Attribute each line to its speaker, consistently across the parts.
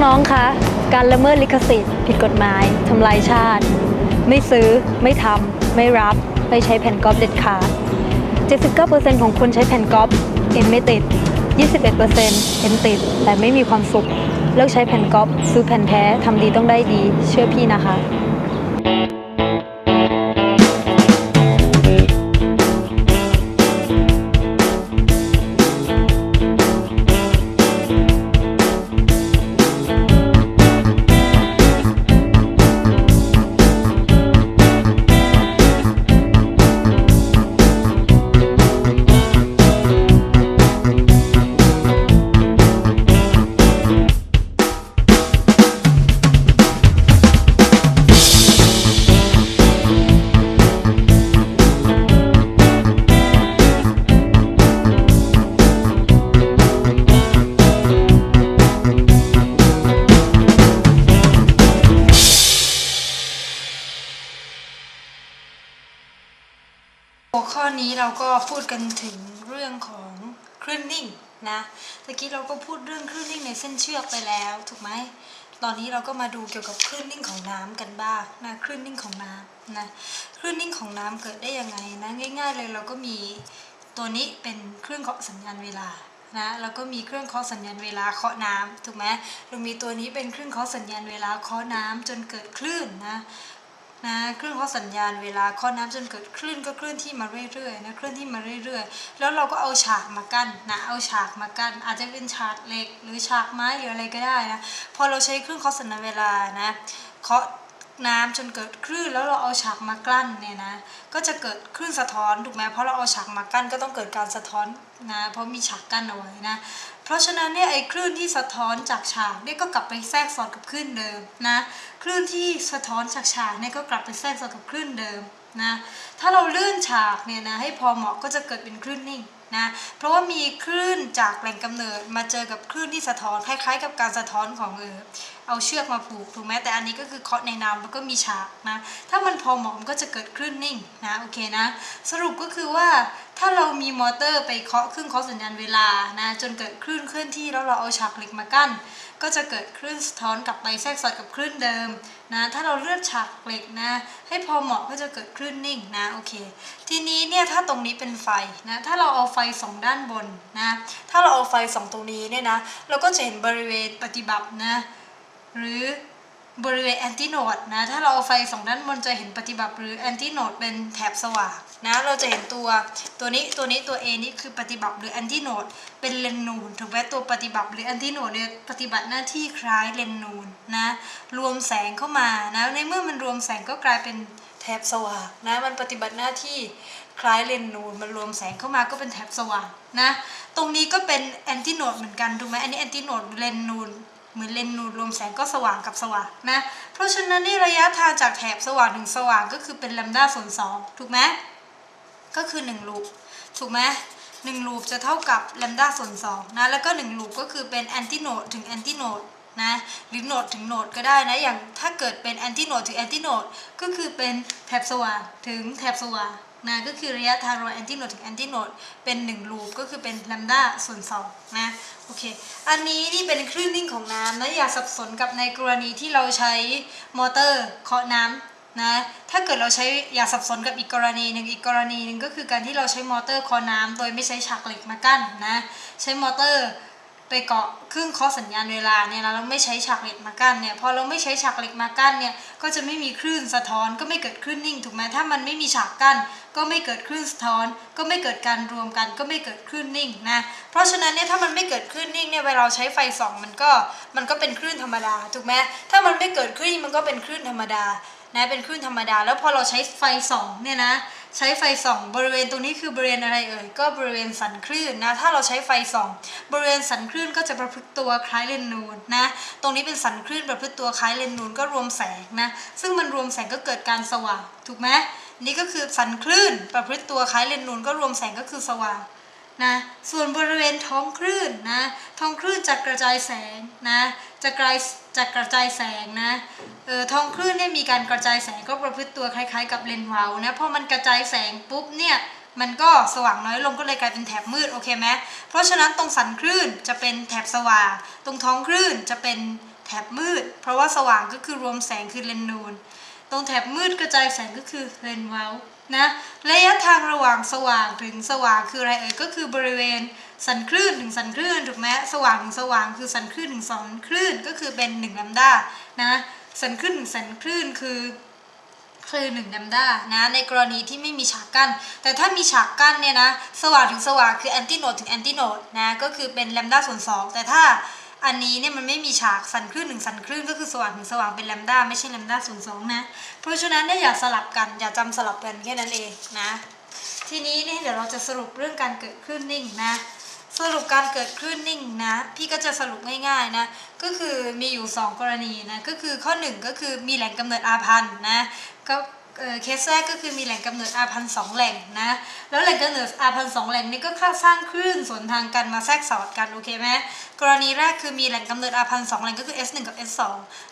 Speaker 1: น้องๆ คะ การละเมิดลิขสิทธิ์ผิดกฎหมายทำลายชาติ ไม่ซื้อ ไม่ทำ ไม่รับ ไม่ใช้แผ่นก๊อปเด็ดขาด 79% ของคนใช้แผ่นก๊อปเอ็นไม่ติด 21% เอ็นติดแต่ไม่มีความสุข เลิกใช้แผ่นก๊อปซื้อแผ่นแท้ทำดีต้องได้ดี เชื่อพี่นะคะ
Speaker 2: หัวข้อนี้เราก็พูดกันถึงเรื่องของคลื่นนิ่งนะตะกี้เราก็พูดเรื่องคลื่นนิ่งในเส้นเชือกไปแล้วถูกไหมตอนนี้เราก็มาดูเกี่ยวกับคลื่นนิ่งของน้ำกันบ้างนะคลื่นนิ่งของน้ำนะคลื่นนิ่งของน้ำเกิดได้ยังไงนะง่ายๆเลยเราก็มีตัวนี้เป็นเครื่องเคาะสัญญาณเวลานะแล้วก็มีเครื่องเคาะสัญญาณเวลาเคาะน้ำถูกไหมเรามีตัวนี้เป็นเครื่องเคาะสัญญาณเวลาเคาะน้ำจนเกิดคลื่นนะเครื่องเคาะสัญญาณเวลาเคาะน้ำจนเกิดคลื่นก็เคลื่อนที่มาเรื่อยๆนะเคลื่อนที่มาเรื่อยๆแล้วเราก็เอาฉากมากั้นนะเอาฉากมากั้นอาจจะเป็นฉากเหล็กหรือฉากไม้หรืออะไรก็ได้นะพอเราใช้เครื่องเคาะสัญญาณเวลานะเคาะน้ำจนเกิดคลื่นแล้วเราเอาฉากมากลั้นเนี่ยนะก็จะเกิดคลื่นสะท้อนถูกไหมเพราะเราเอาฉากมากั้นก็ต้องเกิดการสะท้อนนะเพราะมีฉากกั้นเอาไว้นะเพราะฉะนั้นเนี่ยไอ้คลื่นที่สะท้อนจากฉากเนี่ยก็กลับไปแทรกซ้อนกับคลื่นเดิมนะคลื่นที่สะท้อนจากฉากเนี่ยก็กลับไปแทรกซ้อนกับคลื่นเดิมนะถ้าเราเลื่อนฉากเนี่ยนะให้พอเหมาะก็จะเกิดเป็นคลื่นนิ่งนะเพราะว่ามีคลื่นจากแหล่งกำเนิดมาเจอกับคลื่นที่สะท้อนคล้ายๆกับการสะท้อนของเอาเชือกมาผูกถูกไหมแต่อันนี้ก็คือเคาะในน้ำแล้วก็มีฉากนะถ้ามันพอเหมาะมันก็จะเกิดคลื่นนิ่งนะโอเคนะสรุปก็คือว่าถ้าเรามีมอเตอร์ไปเคาะเครื่องเคาะสัญญาณเวลานะจนเกิดคลื่นเคลื่อนที่แล้วเราเอาฉากเหล็กมากั้นก็จะเกิดคลื่นสะท้อนกลับไปแทรกซ้อนกับคลื่นเดิมนะถ้าเราเลือกฉากเหล็กนะให้พอเหมาะก็จะเกิดคลื่นนิ่งนะโอเคทีนี้เนี่ยถ้าตรงนี้เป็นไฟนะถ้าเราเอาไฟส่องด้านบนนะถ้าเราเอาไฟส่องตรงนี้เนี่ยนะเราก็จะเห็นบริเวณปฏิบัตินะหรือบริเวณแอนติโนดนะถ้าเราเอาไฟส่องด้านบนจะเห็นปฏิบัติหรือแอนติโนดเป็นแถบสว่างนะเราจะเห็นตัวนี้ตัว A นี่คือปฏิบัติหรือแอนติโนดเป็นเลนนูนถูกไหมตัวปฏิบัติหรือแอนติโนดเนี่ยปฏิบัติหน้าที่คล้ายเลนนูนนะรวมแสงเข้ามานะในเมื่อมันรวมแสงก็กลายเป็นแถบสว่างนะมันปฏิบัติหน้าที่คล้ายเลนนูนมันรวมแสงเข้ามาก็เป็นแถบสว่างนะตรงนี้ก็เป็นแอนติโนดเหมือนกันถูกไหมอันนี้แอนติโนดเลนนูนเหมือนเลนนูนรวมแสงก็สว่างกับสว่างนะเพราะฉะนั้นนี่ระยะทางจากแถบสว่างถึงสว่างก็คือเป็นแลมด้าส่วน2ถูกไหมก็คือ1ลูปถูกไหม1ลูปจะเท่ากับแลมด้าส่วน2นะแล้วก็1ลูปก็คือเป็นแอนติโนดถึงแอนติโนดนะหรือโนดถึงโนดก็ได้นะอย่างถ้าเกิดเป็นแอนติโนดถึงแอนติโนดก็คือเป็นแถบสว่างถึงแถบสว่างนะก็คือระยะทางระหว่างแอนติโนดถึงแอนติโนดเป็น1ลูปก็คือเป็นแลมด้าส่วน2นะโอเคอันนี้นี่เป็นคลื่นนิ่งของน้ำนะอย่าสับสนกับในกรณีที่เราใช้มอเตอร์เคาะน้ำนะถ้าเกิดเราใช้อย่าสับสนกับอีกกรณีหนึ่งก็คือการที่เราใช้มอเตอร์เคาะน้ำโดยไม่ใช้ฉากเหล็กมากั้นนะใช้มอเตอร์ไปเกาะเครื่องเคาะสัญญาณเวลาเนี่ยนะเราไม่ใช้ฉากเหล็กมากั้นเนี่ยพอเราไม่ใช้ฉากเหล็กมากั้นเนี่ยก็จะไม่มีคลื่นสะท้อนก็ไม่เกิดคลื่นนิ่งถูกไหมถ้ามันไม่มีฉากกั้นก็ไม่เกิดคลื่นสะท้อนก็ไม่เกิดการรวมกันก็ไม่เกิดคลื่นนิ่งนะเพราะฉะนั้นเนี่ยถ้ามันไม่เกิดคลื่นนิ่งเนี่ยเวลาเราใช้ไฟส่องมันก็เป็นคลื่นธรรมดาถูกไหมถ้ามันไม่เกิดคลื่นมันก็เป็นคลื่นธรรมดานะเป็นคลื่นธรรมดาแล้วพอเราใช้ไฟส่องเนี่ยนะใช้ไฟส่องบริเวณตรงนี้คือบริเวณอะไรเอ่ยก็บริเวณสันคลื่นนะถ้าเราใช้ไฟส่องบริเวณสันคลื่นก็จะประพฤติตัวคล้ายเลนนูนนะตรงนี้เป็นสันคลื่นประพฤติตัวคล้ายเลนนูนก็รวมแสงนะซึ่งมันรวมแสงก็เกิดการสว่างถูกไหมนี่ก็คือสันคลื่นประพฤติตัวคล้ายเลนนูนก็รวมแสงก็คือสว่างนะส่วนบริเวณท้องคลื่นนะท้องคลื่นจะกระจายแสงนะจะกระจายแสงนะท้องคลื่นเนี่ยมีการกระจายแสงก็ประพฤติตัวคล้ายๆกับเลนส์วาล์วนะพอมันกระจายแสงปุ๊บเนี่ยมันก็สว่างน้อยลงก็เลยกลายเป็นแถบมืดโอเคไหมเพราะฉะนั้นตรงสันคลื่นจะเป็นแถบสว่างตรงท้องคลื่นจะเป็นแถ แถบมืดเพราะว่าสว่างก็คือรวมแสงคือเลนนูนตรงแถบมืดกระจายแสงก็คือเลนเว้านะระยะทางระหว่างสว่างถึงสว่างคืออะไรก็คือบริเวณสันคลื่นถึงสันคลื่นถูกไหมสว่างถึงสว่างคือสันคลื่นถึงสันคลื่นก็คือเป็น1ลัมดานะสันคลื่นถึงสันคลื่นคือ1ลัมดานะในกรณีที่ไม่มีฉากกั้นแต่ถ้ามีฉากกั้นเนี่ยนะสว่างถึงสว่างคือแอนติโนดถึงแอนติโนดนะก็คือเป็นแลมดาส่วน2แต่ถ้าอันนี้เนี่ยมันไม่มีฉากสันคลื่นถึงสันคลื่นก็คือสว่างถึงสว่างเป็นแลมดาไม่ใช่แลมดาส่วน2นะเพราะฉะนั้นเนี่ยอย่าสลับกันอย่าจำสลับกันแค่นั้นเองนะทีนี้เนี่ยเดี๋ยวเราจะสรุปเรื่องการเกิดคลื่นนิ่งนะสรุปการเกิดคลื่นนิ่งนะพี่ก็จะสรุปง่ายๆนะก็คือมีอยู่2กรณีนะก็คือข้อ1ก็คือมีแหล่งกำเนิดอาพันธ์นะก็เคสแรกก็คือมีแหล่งกำเนิดอาพันธ์2แหล่งนะแล้วแหล่งกำเนิดอาพันธ์2แหล่งนี้ก็สร้างคลื่นสวนทางกันมาแทรกสอดกันโอเคไหมกรณีแรกคือมีแหล่งกำเนิดอาพันธ์2แหล่งก็คือ S1 กับ S2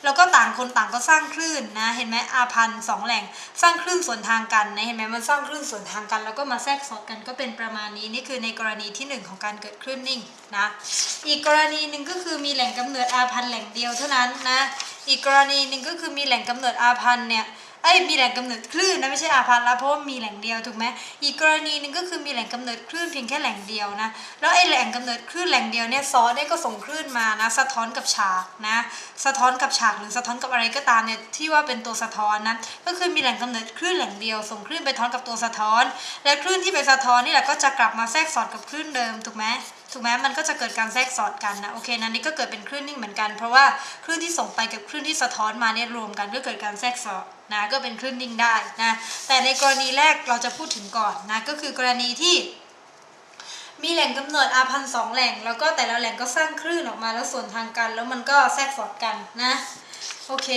Speaker 2: แล้วก็ต่างคนต่างก็สร้างคลื่นนะเห็นไหมอาพันธ์2แหล่งสร้างคลื่นสวนทางกันนะเห็นไหมมันสร้างคลื่นสวนทางกันแล้วก็มาแทรกสอดกันก็เป็นประมาณนี้นี่คือในกรณีที่1ของการเกิดคลื่นนิ่งนะอีกกรณีหนึ่งก็คือมีแหล่งกำเนิดอาพันธ์แหล่งเดียวเท่านั้นนะอีกกรณีหนึ่งก็คือมีแหล่งกำเนิดอาพันธ์เนี่ยมีแหล่งกำเนิดคลื่นนะไม่ใช่อาพันธ์ละเพราะว่ามีแหล่งเดียวถูกไหมอีกกรณีหนึ่งก็คือมีแหล่งกำเนิดคลื่นเพียงแค่แหล่งเดียวนะแล้วแหล่งกำเนิดคลื่นแหล่งเดียวเนี่ยซอสเนี่ยก็ส่งคลื่นมานะสะท้อนกับฉากนะสะท้อนกับฉากหรือสะท้อนกับอะไรก็ตามเนี่ยที่ว่าเป็นตัวสะท้อนนะก็คือมีแหล่งกำเนิดคลื่นแหล่งเดียวส่งคลื่นไปท้อนกับตัวสะท้อนและคลื่นที่ไปสะท้อนนี่แหละก็จะกลับมาแทรกสอดกับคลื่นเดิมถูกไหมมันก็จะเกิดการแทรกสอดกันนะโอเคนะนี่ก็เกิดเป็นคลื่นนิ่งเหมือนกันเพราะว่าคลื่นที่ส่งไปกับคลื่นที่สะท้อนมาเนี่ยรวมกันก็เกิดการแทรกสอดนะก็เป็นคลื่นนิ่งได้นะแต่ในกรณีแรกเราจะพูดถึงก่อนนะก็คือกรณีที่มีแหล่งกำเนิดอาพันธ์2แหล่งแล้วก็แต่ละแหล่งก็สร้างคลื่นออกมาแล้วส่วนทางกันแล้วมันก็แทรกสอดกันนะโอเค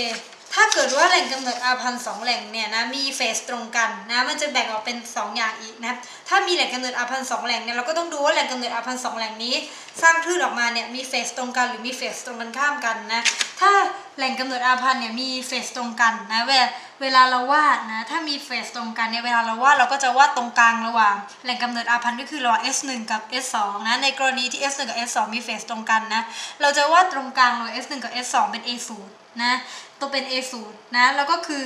Speaker 2: ถ้าเกิดว่าแหล่งกำเนิดอาพันธ์2แหล่งเนี่ยนะมีเฟสตรงกันนะมันจะแบ่งออกเป็น2อย่างอีกนะถ้ามีแหล่งกำเนิดอาพันธ์2แหล่งเนี่ยเราก็ต้องดูว่าแหล่งกำเนิดอาพันธ์2แหล่งนี้สร้างคลื่นออกมาเนี่ยมีเฟสตรงกันหรือมีเฟสตรงกันข้ามกันนะถ้าแหล่งกำเนิดอาพันธ์เนี่ยมีเฟสตรงกันนะเวลาเราวาดนะถ้ามีเฟสตรงกันเนี่ยเวลาเราวาดเราก็จะวาดตรงกลางระหว่างแหล่งกำเนิดอาพันธ์ก็คือระหว่าง S1 กับ S2 นะในกรณีที่ S1 กับ S2 มีเฟสตรงกันนะเราจะวาดตรงกลางระหว่าง S1 กับ S2 เป็น A0 นะตัวเป็น A0 นะแล้วก็คือ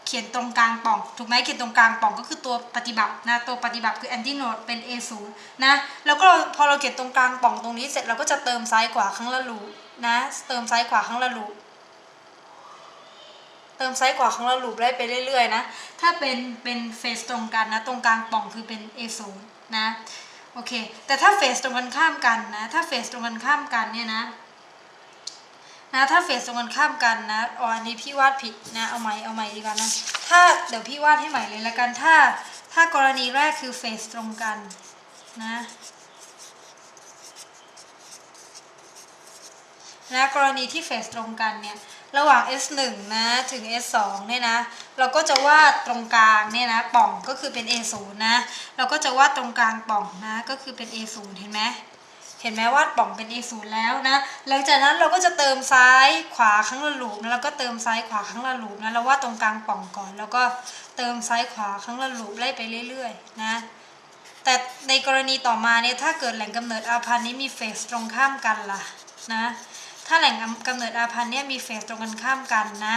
Speaker 2: เขียนตรงกลางป่องถูกไหมเขียนตรงกลางป่องก็คือตัวปฏิบัตินะตัวปฏิบัติคือแอนติโนดเป็น A0 นะแล้วก็พอเราเขียนตรงกลางป่องตรงนี้เสร็จเราก็จะเติมซ้ายขวาครั้งละลูปนะเติมซ้ายขวาครั้งละลูปเติมซ้ายขวาครั้งละลูปได้ไปเรื่อยๆนะถ้าเป็นเฟสตรงกันนะตรงกลางป่องคือเป็น A0 นะโอเคแต่ถ้าเฟสตรงกันข้ามกันนะถ้าเฟสตรงกันข้ามกันเนี่ยนะถ้าเฟสตรงกันข้ามกันนะอันนี้พี่วาดผิดนะเอาใหม่ดีกว่านะถ้าเดี๋ยวพี่วาดให้ใหม่เลยละกันถ้ากรณีแรกคือเฟสตรงกันนะกรณีที่เฟสตรงกันเนี่ยระหว่าง S1 นะถึง S2 เนี่ยนะเราก็จะวาดตรงกลางเนี่ยนะป่องก็คือเป็น A0 นะเราก็จะวาดตรงกลางป่องนะก็คือเป็น A0 เห็นไหมวาดป่องเป็น A0 แล้วนะหลังจากนั้นเราก็จะเติมซ้ายขวาครั้งละลูปนะแล้วก็เติมซ้ายขวาครั้งละลูปนะเราวาดตรงกลางป่องก่อนแล้วก็เติมซ้ายขวาครั้งละลูปไล่ไปเรื่อยๆนะแต่ในกรณีต่อมาเนี่ยถ้าเกิดแหล่งกำเนิดอาพันธ์นี้มีเฟสตรงข้ามกันล่ะนะถ้าแหล่งกำเนิดอาพันธ์เนี่ยมีเฟสตรงกันข้ามกันนะ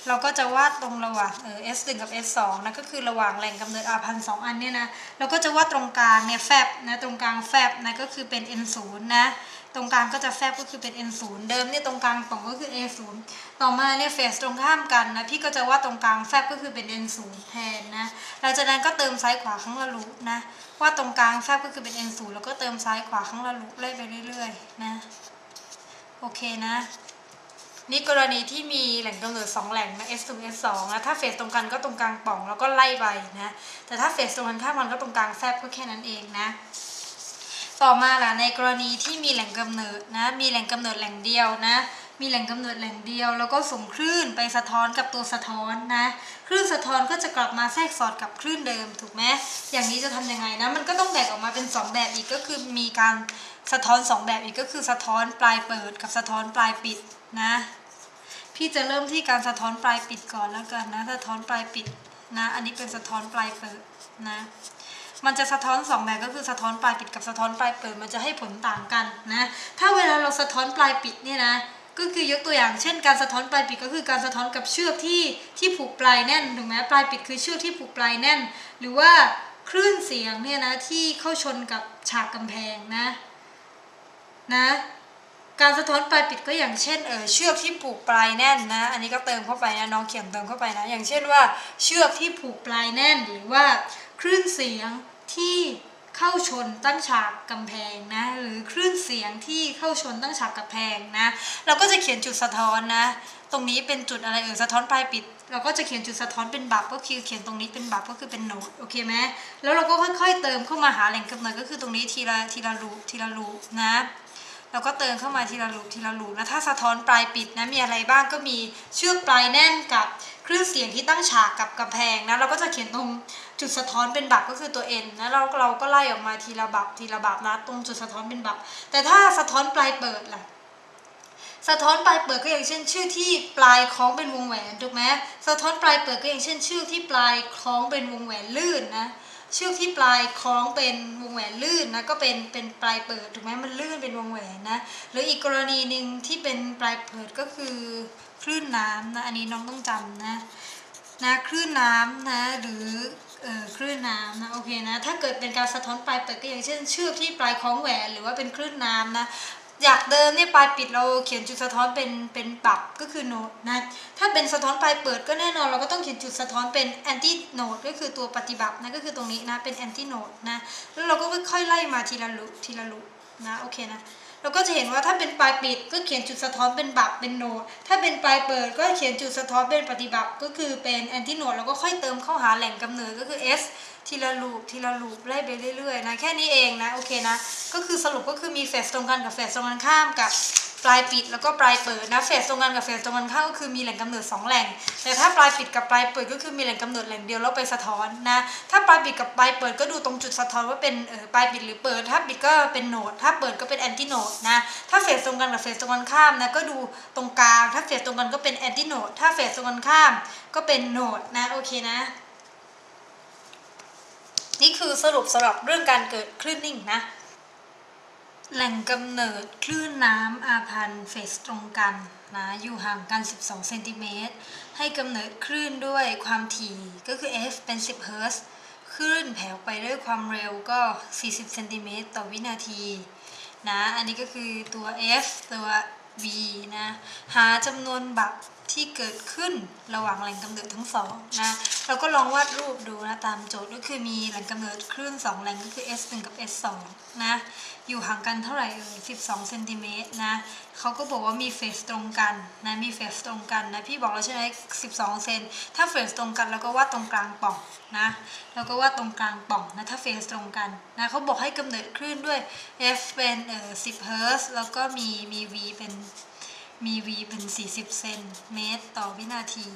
Speaker 2: เราก็จะวาดตรงระหว่างS1 กับ S2 นะก็คือระหว่างแหล่งกำเนิดอาพันธ์2อันเนี่ยนะเราก็จะวาดตรงกลางเนี่ยแฟบนะตรงกลางแฟบนะก็คือเป็น N0 นะตรงกลางก็จะแฟบก็คือเป็น N0 เดิมเนี่ยตรงกลางป่องก็คือ A0 ต่อมาเนี่ยเฟสตรงข้ามกันนะพี่ก็จะวาดตรงกลางแฟบก็คือเป็น N0 แทนนะหลังจากนั้นก็เติมซ้ายขวาครั้งละลูปนะวาดตรงกลางแฟบก็คือเป็น N0 แล้วก็เติมซ้ายขวาครั้งละลูปไล่ไปเรื่อยๆนะโอเคนะนี่กรณีที่มีแหล่งกำเนิด2แหล่งนะ S ถึง S2 นะถ้าเฟสตรงกันก็ตรงกลางป่องแล้วก็ไล่ไปนะแต่ถ้าเฟสตรงกันข้ามกันก็ตรงกลางแฟบก็แค่นั้นเองนะต่อมาล่ะในกรณีที่มีแหล่งกำเนิดนะมีแหล่งกำเนิดแหล่งเดียวนะมีแหล่งกำเนิดแหล่งเดียวแล้วก็ส่งคลื่นไปสะท้อนกับตัวสะท้อนนะคลื่นสะท้อนก็จะกลับมาแทรกสอดกับคลื่นเดิมถูกไหมอย่างนี้จะทำยังไงนะมันก็ต้องแบ่งออกมาเป็น2แบบอีกก็คือมีการสะท้อน2แบบอีกก็คือสะท้อนปลายเปิดกับสะท้อนปลายปิดนะพี่จะเริ่มที่การสะท้อนปลายปิดก่อนแล้วกันนะสะท้อนปลายปิดนะอันนี้เป็นสะท้อนปลายเปิดนะมันจะสะท้อน2แบบก็คือสะท้อนปลายปิดกับสะท้อนปลายเปิดมันจะให้ผลต่างกันนะถ้าเวลาเราสะท้อนปลายปิดเนี่ยนะ ก็คือยกตัวอย่างเช่นการสะท้อนปลายปิดก็คือการสะท้อนกับเชือกที่ผูกปลายแน่นถูกไหมปลายปิดคือเชือกที่ผูกปลายแน่นหรือว่าคลื่นเสียงเนี่ยนะที่เข้าชนกับฉากกำแพงนะการสะท้อนปลายปิดก็อย่างเช่นเชือกที่ผูกปลายแน่นนะอันนี้ก็เติมเข้าไปนะน้องเขียนเติมเข้าไปนะอย่างเช่นว่าเชือกที่ผูกปลายแน่นหรือว่าคลื่นเสียงที่เข้าชนตั้งฉากกำแพงนะหรือคลื่นเสียงที่เข้าชนตั้งฉากกำแพงนะเราก็จะเขียนจุดสะท้อนนะตรงนี้เป็นจุดอะไรสะท้อนปลายปิดเราก็จะเขียนจุดสะท้อนเป็นบับก็คือเขียนตรงนี้เป็นบับก็คือเป็นโนดโอเคไหมแล้วเราก็ค่อยๆเติมเข้ามาหาแหล่งกำเนิดก็คือตรงนี้ทีละรูปนะเราก็เติมเข้ามาทีละรูปแล้วถ้าสะท้อนปลายปิดนะมีอะไรบ้างก็มีเชือกปลายแน่นกับคลื่นเสียงที่ตั้งฉากกับกำแพงนะเราก็จะเขียนตรงจุดสะท้อนเป็นบับก็คือตัว N นะเราก็ไล่ออกมาทีละบับนะตรงจุดสะท้อนเป็นบับแต่ถ้าสะท้อนปลายเปิดล่ะสะท้อนปลายเปิดก็อย่างเช่นชื่อที่ปลายคล้องเป็นวงแหวนถูกไหมสะท้อนปลายเปิดก็อย่างเช่นชื่อที่ปลายคล้องเป็นวงแหวนลื่นนะเชือกที่ปลายคล้องเป็นวงแหวนลื่นนะก็เป็นปลายเปิดถูกไหมมันลื่นเป็นวงแหวนนะหรืออีกกรณีหนึ่งที่เป็นปลายเปิดก็คือคลื่นน้ำนะอันนี้น้องต้องจำนะคลื่นน้ำนะหรือคลื่นน้ำนะโอเคนะถ้าเกิดเป็นการสะท้อนปลายเปิดก็อย่างเช่นเชือกที่ปลายคล้องแหวนหรือว่าเป็นคลื่นน้ำนะจากเดิมเนี่ยปลายปิดเราเขียนจุดสะท้อนเป็นปรับก็คือโนดนะถ้าเป็นสะท้อนปลายเปิดก็แน่นอนเราก็ต้องเขียนจุดสะท้อนเป็นแอนตี้โนดก็คือตัวปฏิบัตินะก็คือตรงนี้นะเป็นแอนตี้โนดนะแล้วเราก็ค่อยๆไล่มาทีละลุนะโอเคนะเราก็จะเห็นว่าถ้าเป็นปลายปิดก็เขียนจุดสะท้อนเป็นบับเป็นโนดถ้าเป็นปลายเปิดก็เขียนจุดสะท้อนเป็นปฏิบัติก็คือเป็นแอนตี้โนดแล้วก็ค่อยเติมเข้าหาแหล่งกำเนิดก็คือ Sทีละลูปไล่ไปเรื่อยๆนะแค่นี้เองนะโอเคนะก็คือสรุปก็คือมีเฟสตรงกันกับเฟสตรงกันข้ามกับปลายปิดแล้วก็ปลายเปิดนะเฟสตรงกันกับเฟสตรงกันข้ามก็คือมีแหล่งกำเนิด2แหล่งแต่ถ้าปลายปิดกับปลายเปิดก็คือมีแหล่งกำเนิดแหล่งเดียวแล้วไปสะท้อนนะถ้าปลายปิดกับปลายเปิดก็ดูตรงจุดสะท้อนว่าเป็นปลายปิดหรือเปิดถ้าปิดก็เป็นโนดถ้าเปิดก็เป็นแอนติโนดนะถ้าเฟสตรงกันกับเฟสตรงกันข้ามนะก็ดูตรงกลางถ้าเฟสตรงกันก็เป็นแอนติโนดถ้าเฟสตรงกันข้ามก็เป็นโนดนะโอเคนะนี่คือสรุปสำหรับเรื่องการเกิดคลื่นนิ่งนะแหล่งกำเนิดคลื่นน้ำอาพันธ์เฟสตรงกันนะอยู่ห่างกัน12เซนติเมตรให้กำเนิดคลื่นด้วยความถี่ก็คือ f เป็น10เฮิร์ตซ์คลื่นแผ่วไปด้วยความเร็วก็40เซนติเมตรต่อวินาทีนะอันนี้ก็คือตัว f ตัว v นะหาจำนวนบับที่เกิดขึ้นระหว่างแหล่งกำเนิดทั้งสองนะเราก็ลองวาดรูปดูนะตามโจทย์ก็คือมีแหล่งกำเนิดคลื่น2แหล่งก็คือ S1 กับ S2 นะอยู่ห่างกันเท่าไหร่12เซนติเมตรนะเขาก็บอกว่ามีเฟสตรงกันนะมีเฟสตรงกันนะพี่บอกแล้วใช่ไหม12เซนถ้าเฟสตรงกันเราก็วาดตรงกลางปล่องนะเราก็วาดตรงกลางปล่องนะถ้าเฟสตรงกันนะเขาบอกให้กำเนิดคลื่นด้วย F เป็น10เฮิร์ตซ์แล้วก็มี V เป็น40เซนเมตรต่อวินาที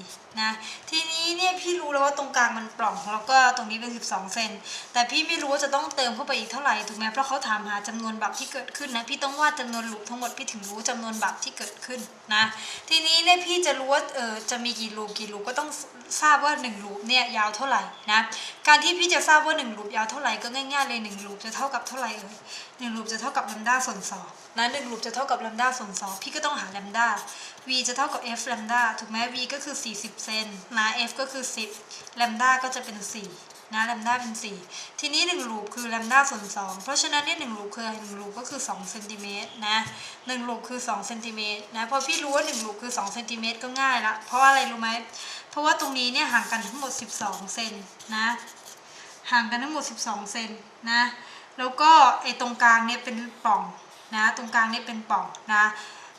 Speaker 2: นะทีนี้เนี่ยพี่รู้แล้วว่าตรงกลางมันปล่องแล้วก็ตรงนี้เป็น12เซนแต่พี่ไม่รู้ว่าจะต้องเติมเข้าไปอีกเท่าไหร่ถูกไหมเพราะเขาถามหาจำนวนบับที่เกิดขึ้นนะพี่ต้องวาดจำนวนลูปทั้งหมดพี่ถึงรู้จำนวนบับที่เกิดขึ้นนะทีนี้เนี่ยพี่จะรู้ว่าจะมีกี่ลูปก็ต้องทราบว่า1ลูปเนี่ยยาวเท่าไหร่นะการที่พี่จะทราบว่า1ลูปยาวเท่าไหร่ก็ง่ายๆเลย1ลูปจะเท่ากับเท่าไหร่1ลูปจะเท่ากับแลมด้าส่วน2นะ1ลูปจะเท่ากับแลมด้าส่วน2พี่ก็ต้องหาแลมด้า v จะเท่ากับ f แลมด้าถูกไหม v ก็คือ40เซนนะ f ก็คือ10แลมด้าก็จะเป็น4นะแลมด้าเป็น4ทีนี้1ลูปคือแลมด้าส่วน2เพราะฉะนั้นเนี่ย1ลูปคือ1ลูปก็คือ2เซนติเมตรนะ1ลูปคือ2เซนติเมตรนะพอพี่รู้ว่า1ลูปคือ2เซนติเมตรก็ง่ายละเพราะอะไรรู้ไหมเพราะว่าตรงนี้เนี่ยห่างกันทั้งหมด12เซนนะห่างกันทั้งหมด12เซนนะแล้วก็ไอ้ตรงกลางเนี่ยเป็นปล่องนะตรงกลางเนี่ยเป็นปล่องนะ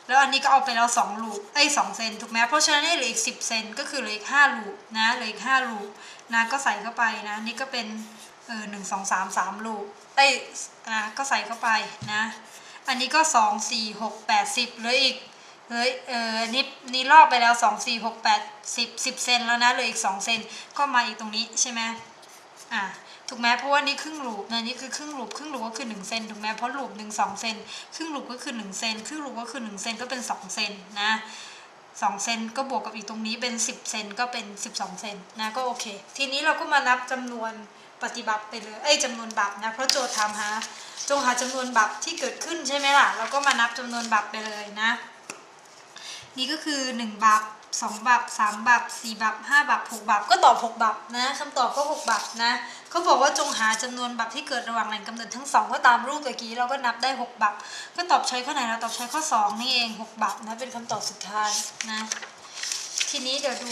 Speaker 2: แล้วอันนี้ก็เอาไปแล้ว2ลูป2เซนถูกไหมเพราะฉะนั้นเหลืออีก10เซนก็คือเหลืออีก5ลูปนะเหลืออีก5ลูปนะก็ใส่เข้าไปนะนี่ก็เป็น1 2 3 3ลูปก็ใส่เข้าไปนะอันนี้ก็2 4 6 8 10เหลืออีกนี่รอบไปแล้ว2 4 6 8 10เซนแล้วนะเหลืออีก2เซนก็มาอีกตรงนี้ใช่ไหมถูกไหมเพราะว่านี่ครึ่งลูปนะนี่คือครึ่งลูปก็คือ1เซนถูกไหมเพราะลูป1 2เซนครึ่งลูปก็คือ1เซนครึ่งลูปก็คือ1เซนก็เป็น2เซนนะ2เซนก็บวกกับอีกตรงนี้เป็น10เซนก็เป็น12เซนนะก็โอเคทีนี้เราก็มานับจำนวนปฏิบัติไปเลยจำนวนบับนะเพราะโจทย์ถามหาจงหาจำนวนบับที่เกิดขึ้นใช่ไหมล่ะเราก็มานับจำนวนบับไปเลยนะ นี่ก็คือ1บับ2บับ3บับ4บับ5บับ6บับก็ตอบ6บับนะคำตอบก็6บับนะเขาบอกว่าจงหาจำนวนบับที่เกิดระหว่างแหล่งกำเนิดทั้ง2ก็ตามรูปเมื่อกี้เราก็นับได้6บับก็ตอบช้อยข้อไหนเราตอบช้อยข้อ2นี่เอง6บับนะเป็นคำตอบสุดท้ายนะทีนี้เดี๋ยวดู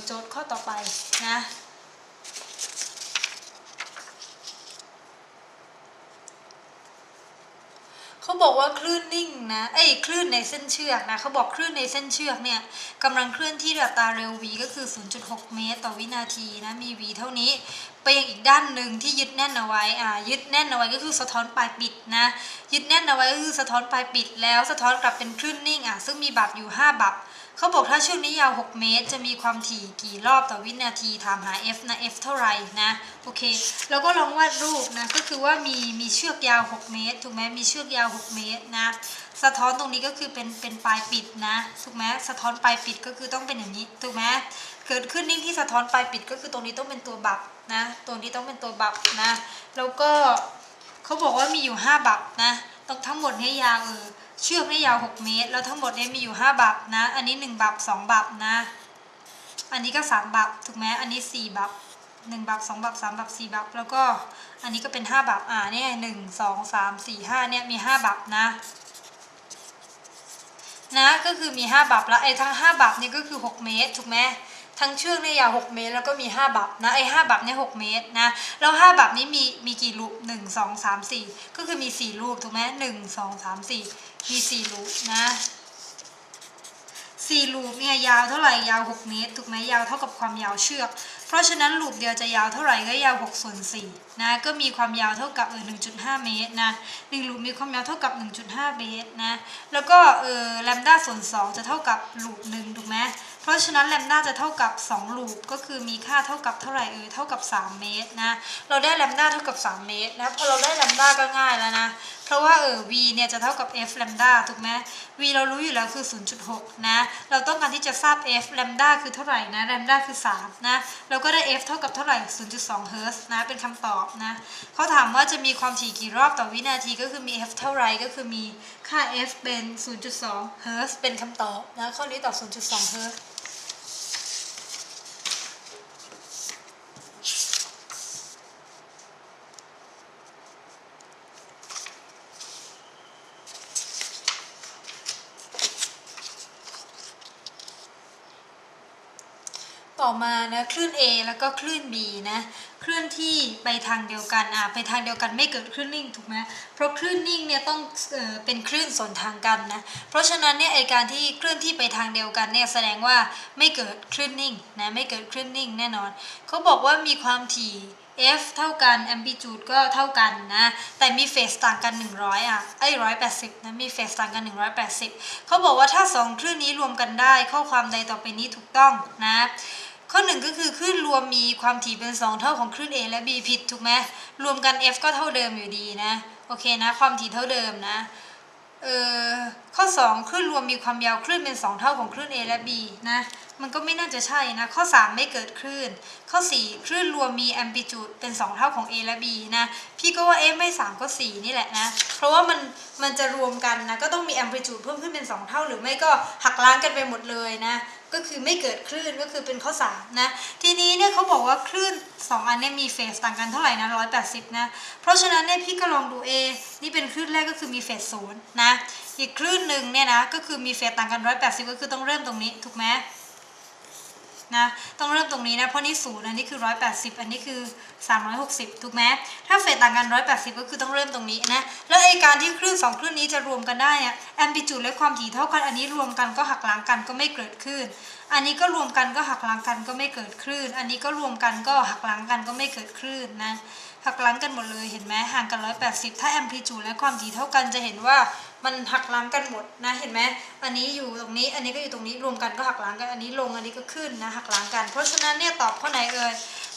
Speaker 2: โจทย์ข้อต่อไปนะเขาบอกว่าคลื่นนิ่งนะคลื่นในเส้นเชือกนะเขาบอกคลื่นในเส้นเชือกเนี่ยกำลังเคลื่อนที่ด้วยอัตราเร็ว v ก็คือ 0.6 เมตรต่อวินาทีนะมี v เท่านี้ไปยังอีกด้านหนึ่งที่ยึดแน่นเอาไว้ยึดแน่นเอาไว้ก็คือสะท้อนปลายปิดนะยึดแน่นเอาไว้ก็คือสะท้อนปลายปิดแล้วสะท้อนกลับเป็นคลื่นนิ่งซึ่งมีบับอยู่5บับเขาบอกถ้าเชือกนี้ยาว6เมตรจะมีความถี่กี่รอบต่อวินาทีถามหา f นะ f เท่าไหร่นะโอเคแล้วก็ลองวาดรูปนะก็คือว่ามีเชือกยาว6เมตรถูกไหมมีเชือกยาว6เมตรนะสะท้อนตรงนี้ก็คือเป็นปลายปิดนะถูกไหมสะท้อนปลายปิดก็คือต้องเป็นอย่างนี้ถูกไหมเกิดขึ้นนิ่งที่สะท้อนปลายปิดก็คือตรงนี้ต้องเป็นตัวบับนะตัวนี้ต้องเป็นตัวบับนะแล้วก็เขาบอกว่ามีอยู่5บับนะทั้งหมดนี้ยาวเชือกนี่ยาว6เมตรแล้วทั้งหมดนี้มีอยู่5บับนะอันนี้1บับ2บับนะอันนี้ก็3บับถูกไหมอันนี้4บับ1บับ2บับ3บับ4บับแล้วก็อันนี้ก็เป็น5บับเนี่ย1 2 3 4 5เนี่ยมี5บับนะก็คือมี5บับแล้วทั้ง5บับนี่ก็คือ6เมตรถูกไหมทั้งเชือกเนี่ยยาว6เมตรแล้วก็มี5บับนะ5บับเนี่ย6เมตรนะแล้ว5บับนี้มีกี่ลูป1 2 3 4ก็คือมี4ลูปถูกไหม1 2 3 4มี4ลูปนะ4ลูปเนี่ยยาวเท่าไหร่ยาว6เมตรถูกไหมยาวเท่ากับความยาวเชือกเพราะฉะนั้นลูปเดียวจะยาวเท่าไหร่ก็ยาว6ส่วน4นะก็มีความยาวเท่ากับ 1.5 เมตรนะ1ลูปมีความยาวเท่ากับ 1.5 เมตรนะแล้วก็แลมด้าส่วน2จะเท่ากับลูป1ถูกไหมเพราะฉะนั้นแลมด้าจะเท่ากับ2ลูปก็คือมีค่าเท่ากับเท่าไหร่เท่ากับ3เมตรนะเราได้แลมด้าเท่ากับ3เมตรนะพอเราได้แลมด้าก็ง่ายแล้วนะเพราะว่าv เนี่ยจะเท่ากับ f แลมด้าถูกไหม v เรารู้อยู่แล้วคือ 0.6 นะเราต้องการที่จะทราบ f แลมด้าคือเท่าไหร่นะแลมด้าคือ3นะเราก็ได้ f เท่ากับเท่าไหร่ 0.2 เฮิร์ตซ์นะเป็นคำตอบนะเขาถามว่าจะมีความถี่กี่รอบต่อวินาทีก็คือมี f เท่าไหร่ก็คือมีค่า f เป็น 0.2 เฮิร์ตซ์เป็นคำตอบนะข้อนี้ตอบ 0.2 เฮิร์ตซ์ต่อมานะคลื่น A แล้วก็คลื่น B นะเคลื่อนที่ไปทางเดียวกันไปทางเดียวกันไม่เกิดคลื่นนิ่งถูกไหมเพราะคลื่นนิ่งเนี่ยต้องเป็นคลื่นสวนทางกันนะเพราะฉะนั้นเนี่ยการที่เคลื่อนที่ไปทางเดียวกันเนี่ยแสดงว่าไม่เกิดคลื่นนิ่งนะไม่เกิดคลื่นนิ่งแน่นอนเขาบอกว่ามีความถี่ f เท่ากัน amplitude ก็เท่ากันนะแต่มีเฟสต่างกัน180นะมีเฟสต่างกัน180เขาบอกว่าถ้า2คลื่นนี้รวมกันได้ข้อความใดต่อไปนี้ถูกต้องนะข้อ1ก็คือคลื่นรวมมีความถี่เป็น2เท่าของคลื่น A และ B ผิดถูกไหมรวมกัน f ก็เท่าเดิมอยู่ดีนะโอเคนะความถี่เท่าเดิมนะข้อ2คลื่นรวมมีความยาวคลื่นเป็น2เท่าของคลื่น A และ B นะมันก็ไม่น่าจะใช่นะข้อ3ไม่เกิดคลื่นข้อ4คลื่นรวมมีแอมพลิจูดเป็น2เท่าของ A และ B นะพี่ก็ว่าไม่3ก็4นี่แหละนะเพราะว่ามันจะรวมกันนะก็ต้องมีแอมพลิจูดเพิ่มขึ้นเป็น2เท่าหรือไม่ก็หักล้างกันไปหมดเลยนะก็คือไม่เกิดคลื่นก็คือเป็นข้อ3นะทีนี้เนี่ยเขาบอกว่าคลื่น2อันนี้มีเฟสต่างกันเท่าไหร่นะ180นะเพราะฉะนั้นเนี่ยพี่ก็ลองดูนี่เป็นคลื่นแรกก็คือมีเฟส0นะอีกคลื่นหนึ่งเนี่ยนะก็คือมีเฟสต่างกัน180ก็คือต้องเริ่มตรงนี้ถูกไหมนะต้องเริ่มตรงนี้นะเพราะนี่0อันนี้คือ180อันนี้คือ360ถูกไหมถ้าเฟสต่างกัน180ก็คือต้องเริ่มตรงนี้นะแล้วการที่คลื่น2คลื่นนี้จะรวมกันได้เนี่ยแอมพลิจูดและความถี่เท่ากันอันนี้รวมกันก็หักล้างกันก็ไม่เกิดคลื่นอันนี้ก็รวมกันก็หักล้างกันก็ไม่เกิดคลื่นอันนี้ก็รวมกันก็หักล้างกันก็ไม่เกิดคลื่นนะหักล้างกันหมดเลยเห็นไหมห่างกัน180ถ้าแอมพลิจูดและความถี่เท่ากันจะเห็นว่ามันหักล้างกันหมดนะเห็นไหมอันนี้อยู่ตรงนี้อันนี้ก็อยู่ตรงนี้รวมกันก็หักล้างกันอันนี้ลงอันนี้ก็ขึ้นนะหักล้างกันเพราะฉะนั้นเนี่ยตอบข้อไหน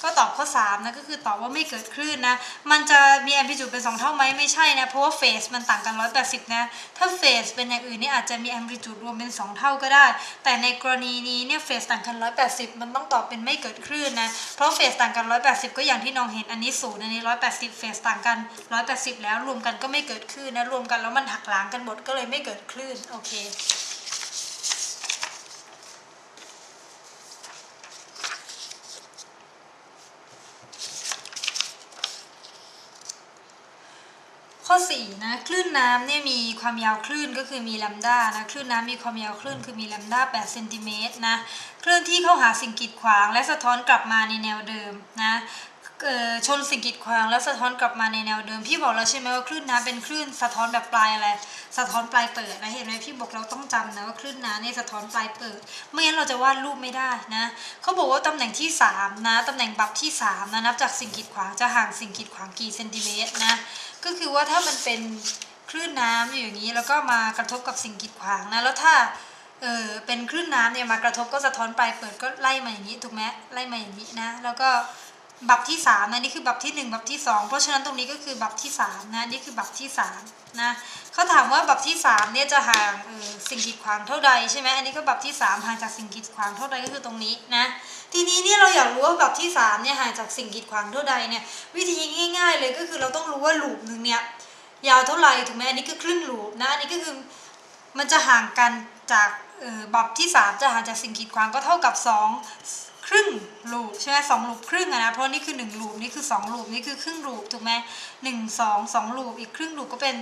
Speaker 2: ก็ตอบข้อ3นะก็คือตอบว่าไม่เกิดคลื่นนะมันจะมีแอมพลิจูดเป็น2เท่าไหมไม่ใช่นะเพราะว่าเฟสมันต่างกัน180นะถ้าเฟสเป็นอย่างอื่นนี่อาจจะมีแอมพลิจูดรวมเป็น2เท่าก็ได้แต่ในกรณีนี้เนี่ยเฟสต่างกัน180มันต้องตอบเป็นไม่เกิดคลื่นนะเพราะเฟสต่างกัน180ก็อย่างที่น้องเห็นอันนี้0อันนี้180เฟสต่างกัน180แล้วรวมกันก็ไม่เกิดคลื่นนะรวมกันแล้วมันหักล้างกันหมดก็เลยไม่เกิดคลื่นโอเค 4นะคลื่นน้ำเนี่ยมีความยาวคลื่นก็คือมีแลมด้านะคลื่นน้ำมีความยาวคลื่นคือมีแลมด้า8เซนติเมตรนะเคลื่อนที่เข้าหาสิ่งกีดขวางและสะท้อนกลับมาในแนวเดิมนะชนสิ่งกีดขวางแล้วสะท้อนกลับมาในแนวเดิมพี่บอกแล้วใช่ไหมว่าคลื่นน้ำเป็นคลื่นสะท้อนแบบปลายอะไรสะท้อนปลายเปิดนะเห็นไหมพี่บอกเราต้องจำนะว่าคลื่นน้ำเนี่ยสะท้อนปลายเปิดไม่งั้นเราจะวาดรูปไม่ได้นะเขาบอกว่าตำแหน่งที่3นะตำแหน่งบับที่3นะนับจากสิ่งกีดขวางจะห่างสิ่งกีดขวางกี่เซนติเมตรนะก็คือว่าถ้ามันเป็นคลื่นน้ำอยู่อย่างนี้แล้วก็มากระทบกับสิ่งกีดขวางนะแล้วถ้าเป็นคลื่นน้ำเนี่ยมากระทบก็สะท้อนปลายเปิดก็ไล่มาอย่างนี้ถูกไหมไล่มาอย่างนี้นะแล้วก็บับที่3นะนี่คือบับที่1บับที่2เพราะฉะนั้นตรงนี้ก็คือบับที่3นะนี่คือบับที่3นะเขาถามว่าบับที่3เนี่ยจะห่างสิ่งกีดขวางเท่าใดใช่ไหมอันนี้ก็บับที่3ห่างจากสิ่งกีดขวางเท่าใดก็คือตรงนี้นะทีนี้เนี่ยเราอยากรู้ว่าบับที่3เนี่ยห่างจากสิ่งกีดขวางเท่าใดเนี่ยวิธีง่ายๆเลยก็คือเราต้องรู้ว่าลูปนึงเนี่ยยาวเท่าไหร่ถูกไหมอันนี้ก็ครึ่งลูปนะอันนี้ก็คือมันจะห่างกันจากบับที่3จะห่างจากสิ่งกีดขวางก็เท่ากับ2ครึ่งลูปใช่ไหม2ลูปครึ่งนะเพราะนี่คือ1ลูปนี่คือ2ลูปนี่คือครึ่งลูปถูกไหม2ลูปอีกครึ่งลูปก็เป็น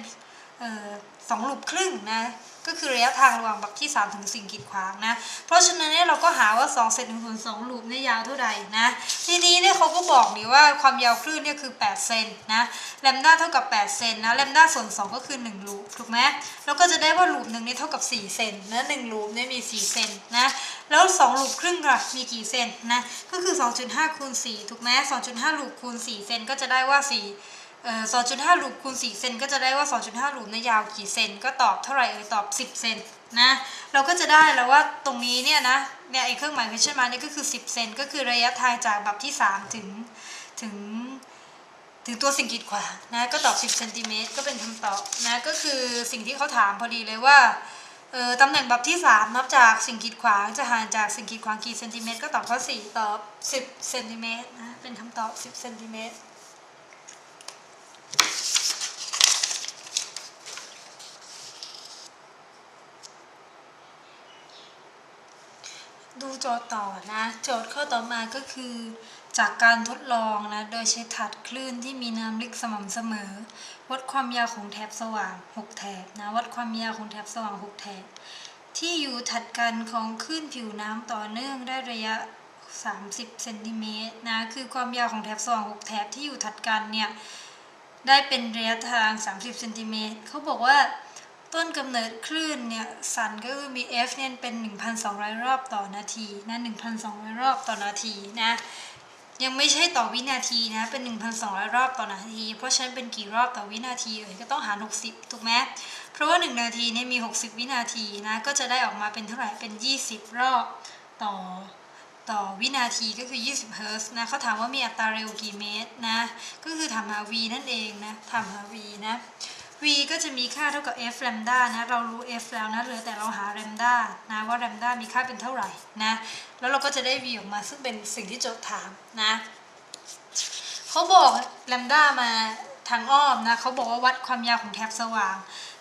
Speaker 2: 2ลูปครึ่งนะก็คือระยะทางระหว่างบับที่3ถึงสิ่งกีดขวางนะเพราะฉะนั้นเนี่ยเราก็หาว่า2เศษ1ส่วน2ลูปเนี่ยยาวเท่าใดนะทีนี้เนี่ยเขาก็บอกนี่ว่าความยาวคลื่นเนี่ยคือ8เซนนะแลมด้าเท่ากับ8เซนนะแลมด้าส่วน2ก็คือ1ลูปถูกไหมเราก็จะได้ว่าลูปนึงเนี่ยเท่ากับ4เซนนะ1ลูปเนี่ยมี4เซนนะแล้ว2ลูปครึ่งล่ะมีกี่เซนนะก็คือ 2.5 คูณ 4ถูกไหม2.5 ลูปคูณ4เซนก็จะได้ว่า2.5 ลูปคูณ4เซนก็จะได้ว่า2.5 ลูปเนี่ยยาวกี่เซนก็ตอบเท่าไหร่ตอบ10เซนนะเราก็จะได้แล้วว่าตรงนี้เนี่ยนะเนี่ยไอ้เครื่องหมายquestion markนี่ก็คือ10เซนก็คือระยะทางจากบับที่3ถึงตัวสิ่งกีดขวางนะก็ตอบ10เซนติเมตรก็เป็นคำตอบนะก็คือสิ่งที่เขาถามพอดีเลยว่าตำแหน่งบับที่3นับจากสิ่งกีดขวางจะห่างจากสิ่งกีดขวางกี่เซนติเมตรก็ตอบข้อ4ตอบ10เซนติเมตรนะเป็นคำตอบ10เซนติเมตรดูโจทย์ต่อนะโจทย์ข้อต่อมาก็คือจากการทดลองนะโดยใช้ถาดคลื่นที่มีน้ำลึกสม่ำเสมอวัดความยาวของแถบสว่าง6แถบนะวัดความยาวของแถบสว่าง6แถบที่อยู่ถัดกันของคลื่นผิวน้ำต่อเนื่องได้ระยะ30เซนติเมตรนะคือความยาวของแถบสว่าง6แถบที่อยู่ถัดกันเนี่ยได้เป็นระยะทาง30เซนติเมตรเขาบอกว่าต้นกำเนิดคลื่นเนี่ยสันก็คือมี F เนี่ยเป็น 1,200 รอบต่อนาทีนะ 1,200 รอบต่อนาทีนะยังไม่ใช่ต่อวินาทีนะเป็น 1,200 รอบต่อนาทีเพราะฉะนั้นเป็นกี่รอบต่อวินาทีก็ต้องหาร60ถูกไหมเพราะว่า1นาทีเนี่ยมี60วินาทีนะก็จะได้ออกมาเป็นเท่าไหร่เป็น20รอบต่อวินาทีก็คือ20เฮิร์ตซ์นะเขาถามว่ามีอัตราเร็วกี่เมตรนะก็คือถามหา v นั่นเองนะถามหา v นะ v ก็จะมีค่าเท่ากับ f แลมด้านะเรารู้ f แล้วนะเหลือแต่เราหาแลมด้านะว่าแลมด้ามีค่าเป็นเท่าไหร่นะแล้วเราก็จะได้ v ออกมาซึ่งเป็นสิ่งที่โจทย์ถามนะเขาบอกแลมด้ามาทางอ้อมนะเขาบอกว่าวัดความยาวของแถบสว่าง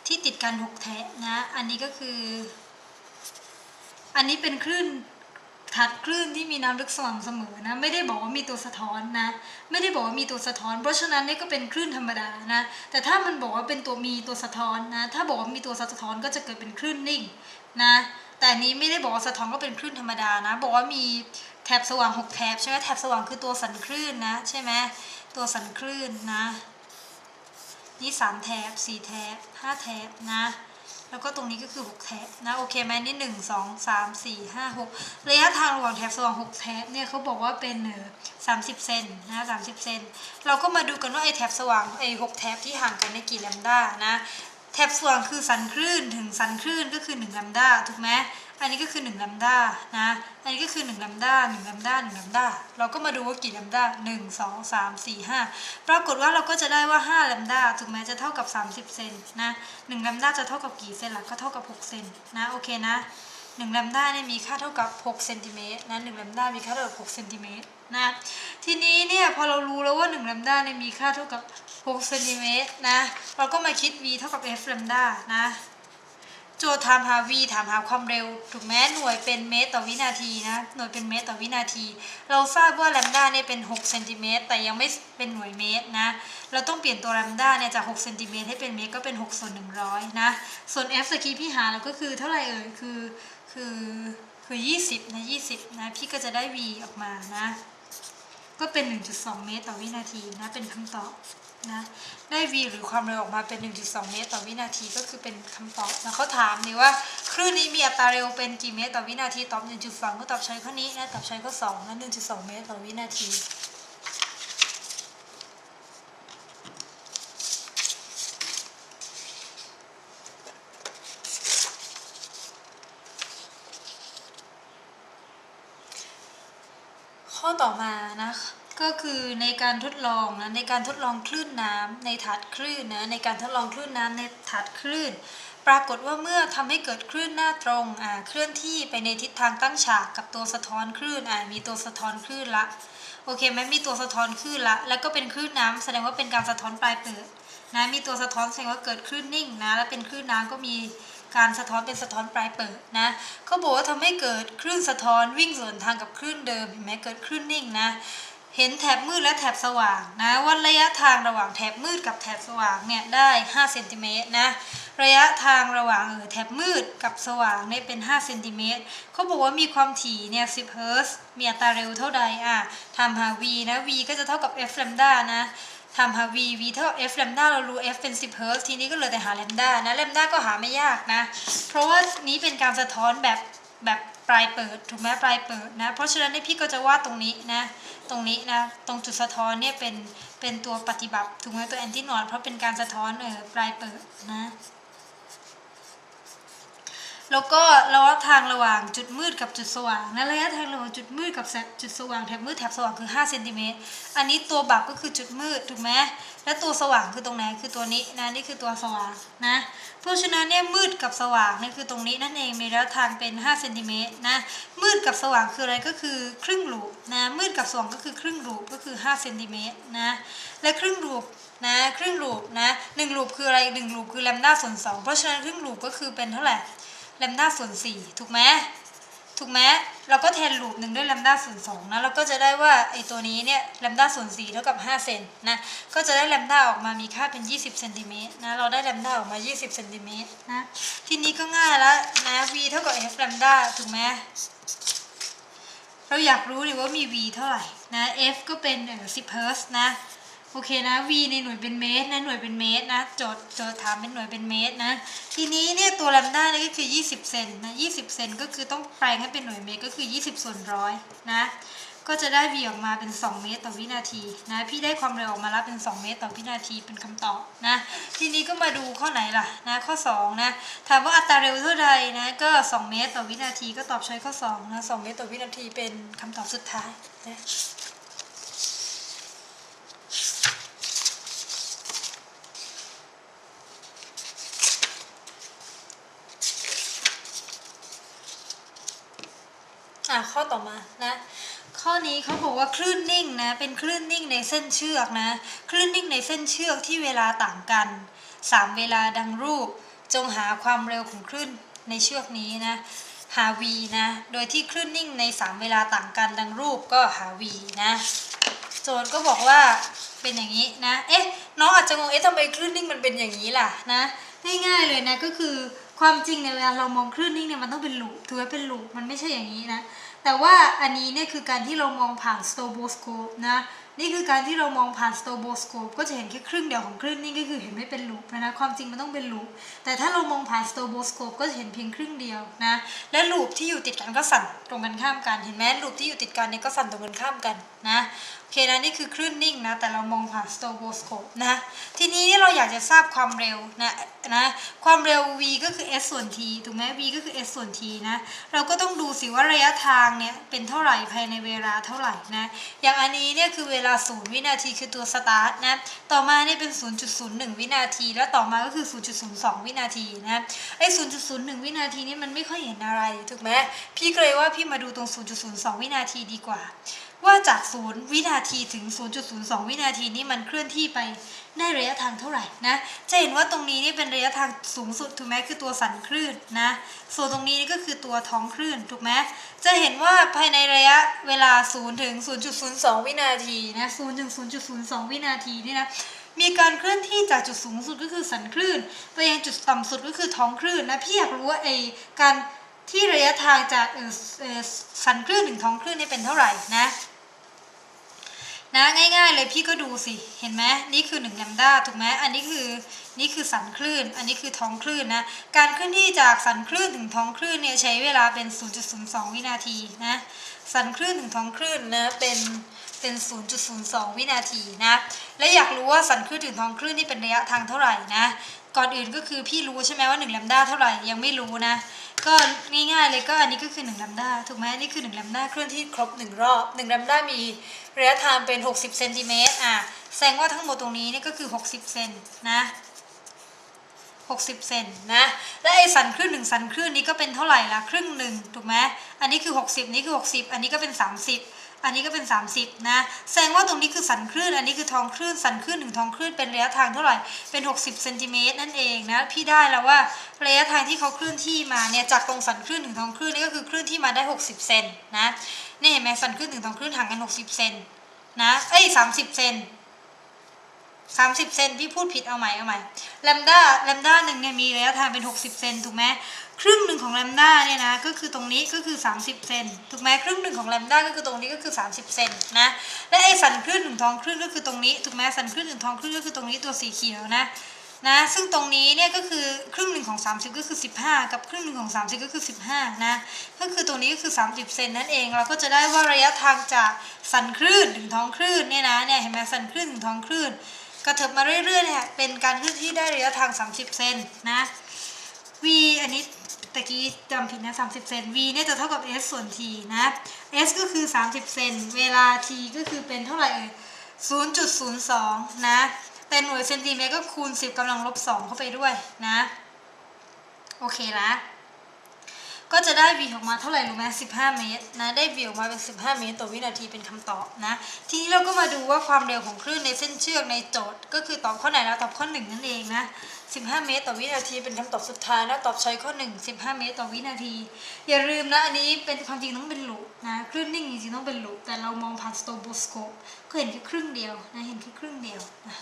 Speaker 2: ที่ติดกัน6แถบนะอันนี้ก็คืออันนี้เป็นคลื่นถัดคลื่นที่มีน้ำลึกสม่ำเสมอนะไม่ได้บอกว่ามีตัวสะท้อนนะไม่ได้บอกว่ามีตัวสะท้อนเพราะฉะนั้นนี่ก็เป็นคลื่นธรรมดานะแต่ถ้ามันบอกว่าเป็นตัวมีตัวสะท้อนนะถ้าบอกว่ามีตัวสะท้อนก็จะเกิดเป็นคลื่นนิ่งนะแต่อันนี้ไม่ได้บอกว่าสะท้อนก็เป็นคลื่นธรรมดานะบอกว่ามีแถบสว่าง6แถบใช่ไหมแถบสว่างคือตัวสันคลื่นนะใช่ไหมตัวสันคลื่นนะนี่3แถบ4แถบ5แถบนะแล้วก็ตรงนี้ก็คือ6แถบนะโอเคไหมนี่1 2 3 4 5 6ระยะทางระหว่างแถบสว่าง6แถบเนี่ยเขาบอกว่าเป็น30เซนนะ30เซนเราก็มาดูกันว่าไอ้แถบสว่างไอ้6แถบที่ห่างกันในกี่แลมด้านะแถบสว่างคือสันคลื่นถึงสันคลื่นก็คือ1แลมด้าถูกไหมอันนี้ก็คือ1แลมด้านะอันนี้ก็คือ1แลมด้า1แลมด้า1แลมด้าเราก็มาดูว่ากี่แลมด้า1 2 3 4 5ปรากฏว่าเราก็จะได้ว่า5แลมด้าถูกไหมจะเท่ากับ30เซนนะ1แลมด้าจะเท่ากับกี่เซนล่ะก็เท่ากับ6เซนนะโอเคนะ1แลมด้าเนี่ยมีค่าเท่ากับ6เซนติเมตรนะ1แลมด้ามีค่าเท่ากับ6เซนติเมตรนะทีนี้เนี่ยพอเรารู้แล้วว่า1แลมด้าเนี่ยมีค่าเท่ากับ6เซนติเมตรนะเราก็มาคิด v เท่ากับ f แลมด้านะ โจทย์ถามหา v ถามหาความเร็วถูกไหมหน่วยเป็นเมตรต่อวินาทีนะหน่วยเป็นเมตรต่อวินาทีเราทราบว่าแลมด้าเนี่ยเป็น6เซนติเมตรแต่ยังไม่เป็นหน่วยเมตรนะเราต้องเปลี่ยนตัวแลมด้าเนี่ยจาก6เซนติเมตรให้เป็นเมตรก็เป็น6ส่วน100นะส่วน f ตะกี้พี่หาเราก็คือเท่าไหร่เอ่ยคือ20นะ20นะพี่ก็จะได้ v ออกมานะก็เป็น 1.2 เมตรต่อวินาทีนะเป็นคำตอบนะได้ v หรือความเร็วออกมาเป็น 1.2 เมตรต่อวินาทีก็คือเป็นคำตอบแล้วเขาถามนี่ว่าคลื่นนี้มีอัตราเร็วเป็นกี่เมตรต่อวินาทีตอบ 1.2 ก็ตอบใช้ข้อนี้นะตอบใช้ข้อ2นะ 1.2 เมตรต่อวินาทีข้อต่อมานะก็คือในการทดลองนะในการทดลองคลื่นน้ำในถาดคลื่นนะในการทดลองคลื่นน้ำในถาดคลื่นปรากฏว่าเมื่อทำให้เกิดคลื่นหน้าตรงเคลื่อนที่ไปในทิศทางตั้งฉากกับตัวสะท้อนคลื่นมีตัวสะท้อนคลื่นละโอเคไหมมีตัวสะท้อนคลื่นละแล้วก็เป็นคลื่นน้ำแสดงว่าเป็นการสะท้อนปลายเปิดนะมีตัวสะท้อนแสดงว่าเกิดคลื่นนิ่งนะแล้วเป็นคลื่นน้ำก็มีการสะท้อนเป็นสะท้อนปลายเปิดนะเขาบอกว่าทำให้เกิดคลื่นสะท้อนวิ่งสวนทางกับคลื่นเดิมเห็นไหมเกิดคลื่นนิ่งนะเห็นแถบมืดและแถบสว่างนะว่าระยะทางระหว่างแถบมืดกับแถบสว่างเนี่ยได้5เซนติเมตรนะระยะทางระหว่างแถบมืดกับสว่างเนี่ยเป็น5เซนติเมตรเขาบอกว่ามีความถี่เนี่ย10เฮิร์ตซ์มีอัตราเร็วเท่าใดทำหา v นะ v ก็จะเท่ากับ f แลมด้านะทำหา v เท่า f แลมด้าเรารู้ f เป็น10เฮิร์ตซ์ทีนี้ก็เหลือแต่หาแลมด้านะแลมด้าก็หาไม่ยากนะเพราะว่านี้เป็นการสะท้อนแบบปลายเปิดถูกไหมปลายเปิดนะเพราะฉะนั้นพี่ก็จะวาดตรงนี้นะตรงนี้นะตรงจุดสะท้อนเนี่ยเป็นตัวปฏิบัติถูกไหมตัวแอนตินอดเพราะเป็นการสะท้อนปลายเปิดนะแล้วก็ระยะทางระหว่างจุดมืดกับจุดสว่างนะระยะทางระหว่างจุดมืดกับจุดสว่างแถบมืดแถบสว่างคือ5เซนติเมตรอันนี้ตัวบักก็คือจุดมืดถูกไหมและตัวสว่างคือตรงไหนคือตัวนี้นะนี่คือตัวสว่างนะเพราะฉะนั้นเนี่ยมืดกับสว่างนี่คือตรงนี้นั่นเองมีระยะทางเป็น5เซนติเมตรนะมืดกับสว่างคืออะไรก็คือครึ่งลูปนะมืดกับสว่างก็คือครึ่งลูปก็คือ5เซนติเมตรนะและครึ่งลูปนะครึ่งลูปนะ1ลูปคืออะไร1ลูปคือแลมด้าส่วน2เพราะฉะนั้นครึ่งลูปก็คือเป็นเท่าไหร่แลมด้าส่วน4ถูกไหมเราก็แทนลูปหนึ่งด้วยแลมด้าส่วน2นะเราก็จะได้ว่าไอ้ตัวนี้เนี่ยแลมด้าส่วน4เท่ากับ5เซนนะก็จะได้แลมด้าออกมามีค่าเป็น20เซนติเมตรนะเราได้แลมด้าออกมา20เซนติเมตรนะทีนี้ก็ง่ายแล้วนะ v เท่ากับ f แลมด้าถูกไหมเราอยากรู้เลยว่ามี v เท่าไหร่นะ f ก็เป็น10เฮิร์ตซ์นะโอเคนะ v ในหน่วยเป็นเมตรนะหน่วยเป็นเมตรนะโจทย์ถามเป็นหน่วยเป็นเมตรนะทีนี้เนี่ยตัวแลมด้าเนี่ยก็คือ20เซนนะ20เซนก็คือต้องแปลงให้เป็นหน่วยเมตรก็คือ20ส่วนร้อยนะก็จะได้ v ออกมาเป็น2เมตรต่อวินาทีนะพี่ได้ความเร็วออกมาแล้วเป็น2เมตรต่อวินาทีเป็นคำตอบนะทีนี้ก็มาดูข้อไหนล่ะนะข้อ2นะถามว่าอัตราเร็วเท่าใดนะก็2เมตรต่อวินาทีก็ตอบใช้ข้อ2นะ2เมตรต่อวินาทีเป็นคำตอบสุดท้ายนะข้อต่อมานะข้อนี้เขาบอกว่าคลื่นนิ่งนะเป็นคลื่นนิ่งในเส้นเชือกนะคลื่นนิ่งในเส้นเชือกที่เวลาต่างกัน3เวลาดังรูปจงหาความเร็วของคลื่นในเชือกนี้นะหา v นะโดยที่คลื่นนิ่งใน3เวลาต่างกันดังรูปก็หา v นะโจทย์ก็บอกว่าเป็นอย่างนี้นะน้องอาจจะงงทำไมคลื่นนิ่งมันเป็นอย่างนี้ล่ะนะง่ายๆเลยนะก็คือความจริงในเวลาเรามองคลื่นนิ่งเนี่ยมันต้องเป็นลูปถือว่าเป็นลูปมันไม่ใช่อย่างนี้นะแต่ว่าอันนี้เนี่ยคือการที่เรามองผ่านสโตโบสโคปนะนี่คือการที่เรามองผ่านสโตโบสโคปก็จะเห็นแค่ครึ่งเดียวของคลื่นนิ่งก็คือเห็นไม่เป็นลูปนะความจริงมันต้องเป็นลูปแต่ถ้าเรามองผ่านสโตโบสโคปก็จะเห็นเพียงครึ่งเดียวนะและลูปที่อยู่ติดกันก็สั่นตรงกันข้ามกันเห็นไหมลูปที่อยู่ติดกันเนี่ยก็สั่นตรงกันข้ามกันนะโอเคนะนี่คือคลื่นนิ่งนะแต่เรามองผ่านสโตโบสโคปนะทีนี้เราอยากจะทราบความเร็วนะความเร็ว v ก็คือ s ส่วน t ถูกไหม v ก็คือ s ส่วน t นะเราก็ต้องดูสิว่าระยะทางเนี่ยเป็นเท่าไหร่ภายในเวลาเท่าไหร่นะอย่างอันนี้เนี่ยคือเวลา0วินาทีคือตัวสตาร์ทนะต่อมาเนี่ยเป็น 0.01 วินาทีแล้วต่อมาก็คือ 0.02 วินาทีนะไอ้ 0.01 วินาทีนี่มันไม่ค่อยเห็นอะไรถูกไหมพี่ก็เลยว่าพี่มาดูตรง 0.02 วินาทีดีกว่าว่าจาก0วินาทีถึง 0.02 วินาทีนี่มันเคลื่อนที่ไป ได้ระยะทางเท่าไหร่นะจะเห็นว่าตรงนี้นี่เป็นระยะทางสูงสุดถูกไหมคือตัวสันคลื่นนะส่วนตรงนี้นี่ก็คือตัวท้องคลื่นถูกไหมจะเห็นว่าภายในระยะเวลา0 ถึง 0.02 วินาทีนะ0 ถึง 0.02 วินาทีนี่นะมีการเคลื่อนที่จากจุดสูงสุดก็คือสันคลื่นไปยังจุดต่ำสุดก็คือท้องคลื่นนะพี่อยากรู้ว่าการที่ระยะทางจากสันคลื่นถึงท้องคลื่นนี่เป็นเท่าไหร่นะง่ายๆเลยพี่ก็ดูสิเห็นไหมนี่คือ1 แลมด้าถูกไหมอันนี้คือสันคลื่นอันนี้คือท้องคลื่นนะการเคลื่อนที่จากสันคลื่นถึงท้องคลื่นเนี่ยใช้เวลาเป็น 0.02 วินาทีนะสันคลื่นถึงท้องคลื่นนะเป็น 0.02 วินาทีนะและอยากรู้ว่าสันคลื่นถึงท้องคลื่นนี่เป็นระยะทางเท่าไหร่นะก่อนอื่นก็คือพี่รู้ใช่ไหมว่า1 แลมด้าเท่าไหร่ยังไม่รู้นะก็ง่ายๆเลยก็อันนี้ก็คือ1 แลมด้าถูกไหมนี่คือ1 แลมด้าเคลื่อนที่ครบ1 รอบ1 แลมด้ามีระยะทางเป็น60 เซนติเมตรแสดงว่าทั้งหมดตรงนี้นี่ก็คือ60 เซนนะ60 เซนนะและไอ้สันคลื่น1 สันคลื่นนี้ก็เป็นเท่าไหร่ละครึ่งหนึ่งถูกไหมอันนี้คือ60นี่คือ60อันนี้ก็เป็น30อันนี้ก็เป็น30นะแสดงว่าตรงนี้คือสันคลื่นอันนี้คือท้องคลื่นสันคลื่น1ท้องคลื่นเป็นระยะทางเท่าไหร่เป็น60 เซนติเมตรนั่นเองนะพี่ได้แล้วว่าระยะทางที่เขาเคลื่อนที่มาเนี่ยจากตรงสันคลื่นถึงท้องคลื่นนี่ก็คือเคลื่อนที่มาได้60 เซนนะนี่เห็นไหมสันคลื่นถึงท้องคลื่นห่างกัน60 เซนนะ30 เซน30 เซนพี่พูดผิดเอาใหม่แลมด้าหนึ่งเนี่ยมีระยะทางเป็น60 เซนถูกไหมครึ่งหนึ่งของแลมด้าเนี่ยนะก็คือตรงนี้ก็คือ30 เซนถูกไหมครึ่งหนึ่งของแลมด้าก็คือตรงนี้ก็คือ30 เซนนะและไอ้สันคลื่นถึงท้องคลื่นก็คือตรงนี้ถูกไหมสันคลื่นถึงท้องคลื่นก็คือตรงนี้ตัวสีเขียวนะซึ่งตรงนี้เนี่ยก็คือครึ่งหนึ่งของ30ก็คือ15กับครึ่งหนึ่งของ30ก็คือ15นะก็คือตรงนี้ก็คือ30 เซนนั่นเองเราก็จะได้ว่าระยะทางจากสันคลื่นถึงท้องคลื่นเนี่ยนะเห็นไหมสันคลื่นถึงท้องคลื่นกระเถิบมาเรื่อยๆเนี่ยเป็นการเคลื่อนที่ได้ระยะทาง30 เซนนะ v อันนี้ตะกี้จำผิดนะ30 เซน v เนี่ยจะเท่ากับ s ส่วน t นะ s ก็คือ30 เซนเวลา t ก็คือเป็นเท่าไหร่0.02 นะแต่หน่วยเซนติเมตรก็คูณ10 กำลังลบ 2เข้าไปด้วยนะโอเคละก็จะได้ v ออกมาเท่าไหร่รู้ไหม15 เมตรนะได้ v ออกมาเป็น15 เมตรต่อวินาทีเป็นคำตอบนะทีนี้เราก็มาดูว่าความเร็วของคลื่นในเส้นเชือกในโจทย์ก็คือตอบข้อไหนแล้วตอบข้อ1นั่นเองนะ15 เมตรต่อวินาทีเป็นคำตอบสุดท้ายนะตอบช้อยข้อ1 15 เมตรต่อวินาทีอย่าลืมนะอันนี้เป็นความจริงต้องเป็นลูปนะคลื่นนิ่งจริงๆต้องเป็นลูปแต่เรามองผ่านสโตโบสโคปก็เห็นแค่ครึ่งเดียวนะเห็นแค่ครึ่งเดียวนะ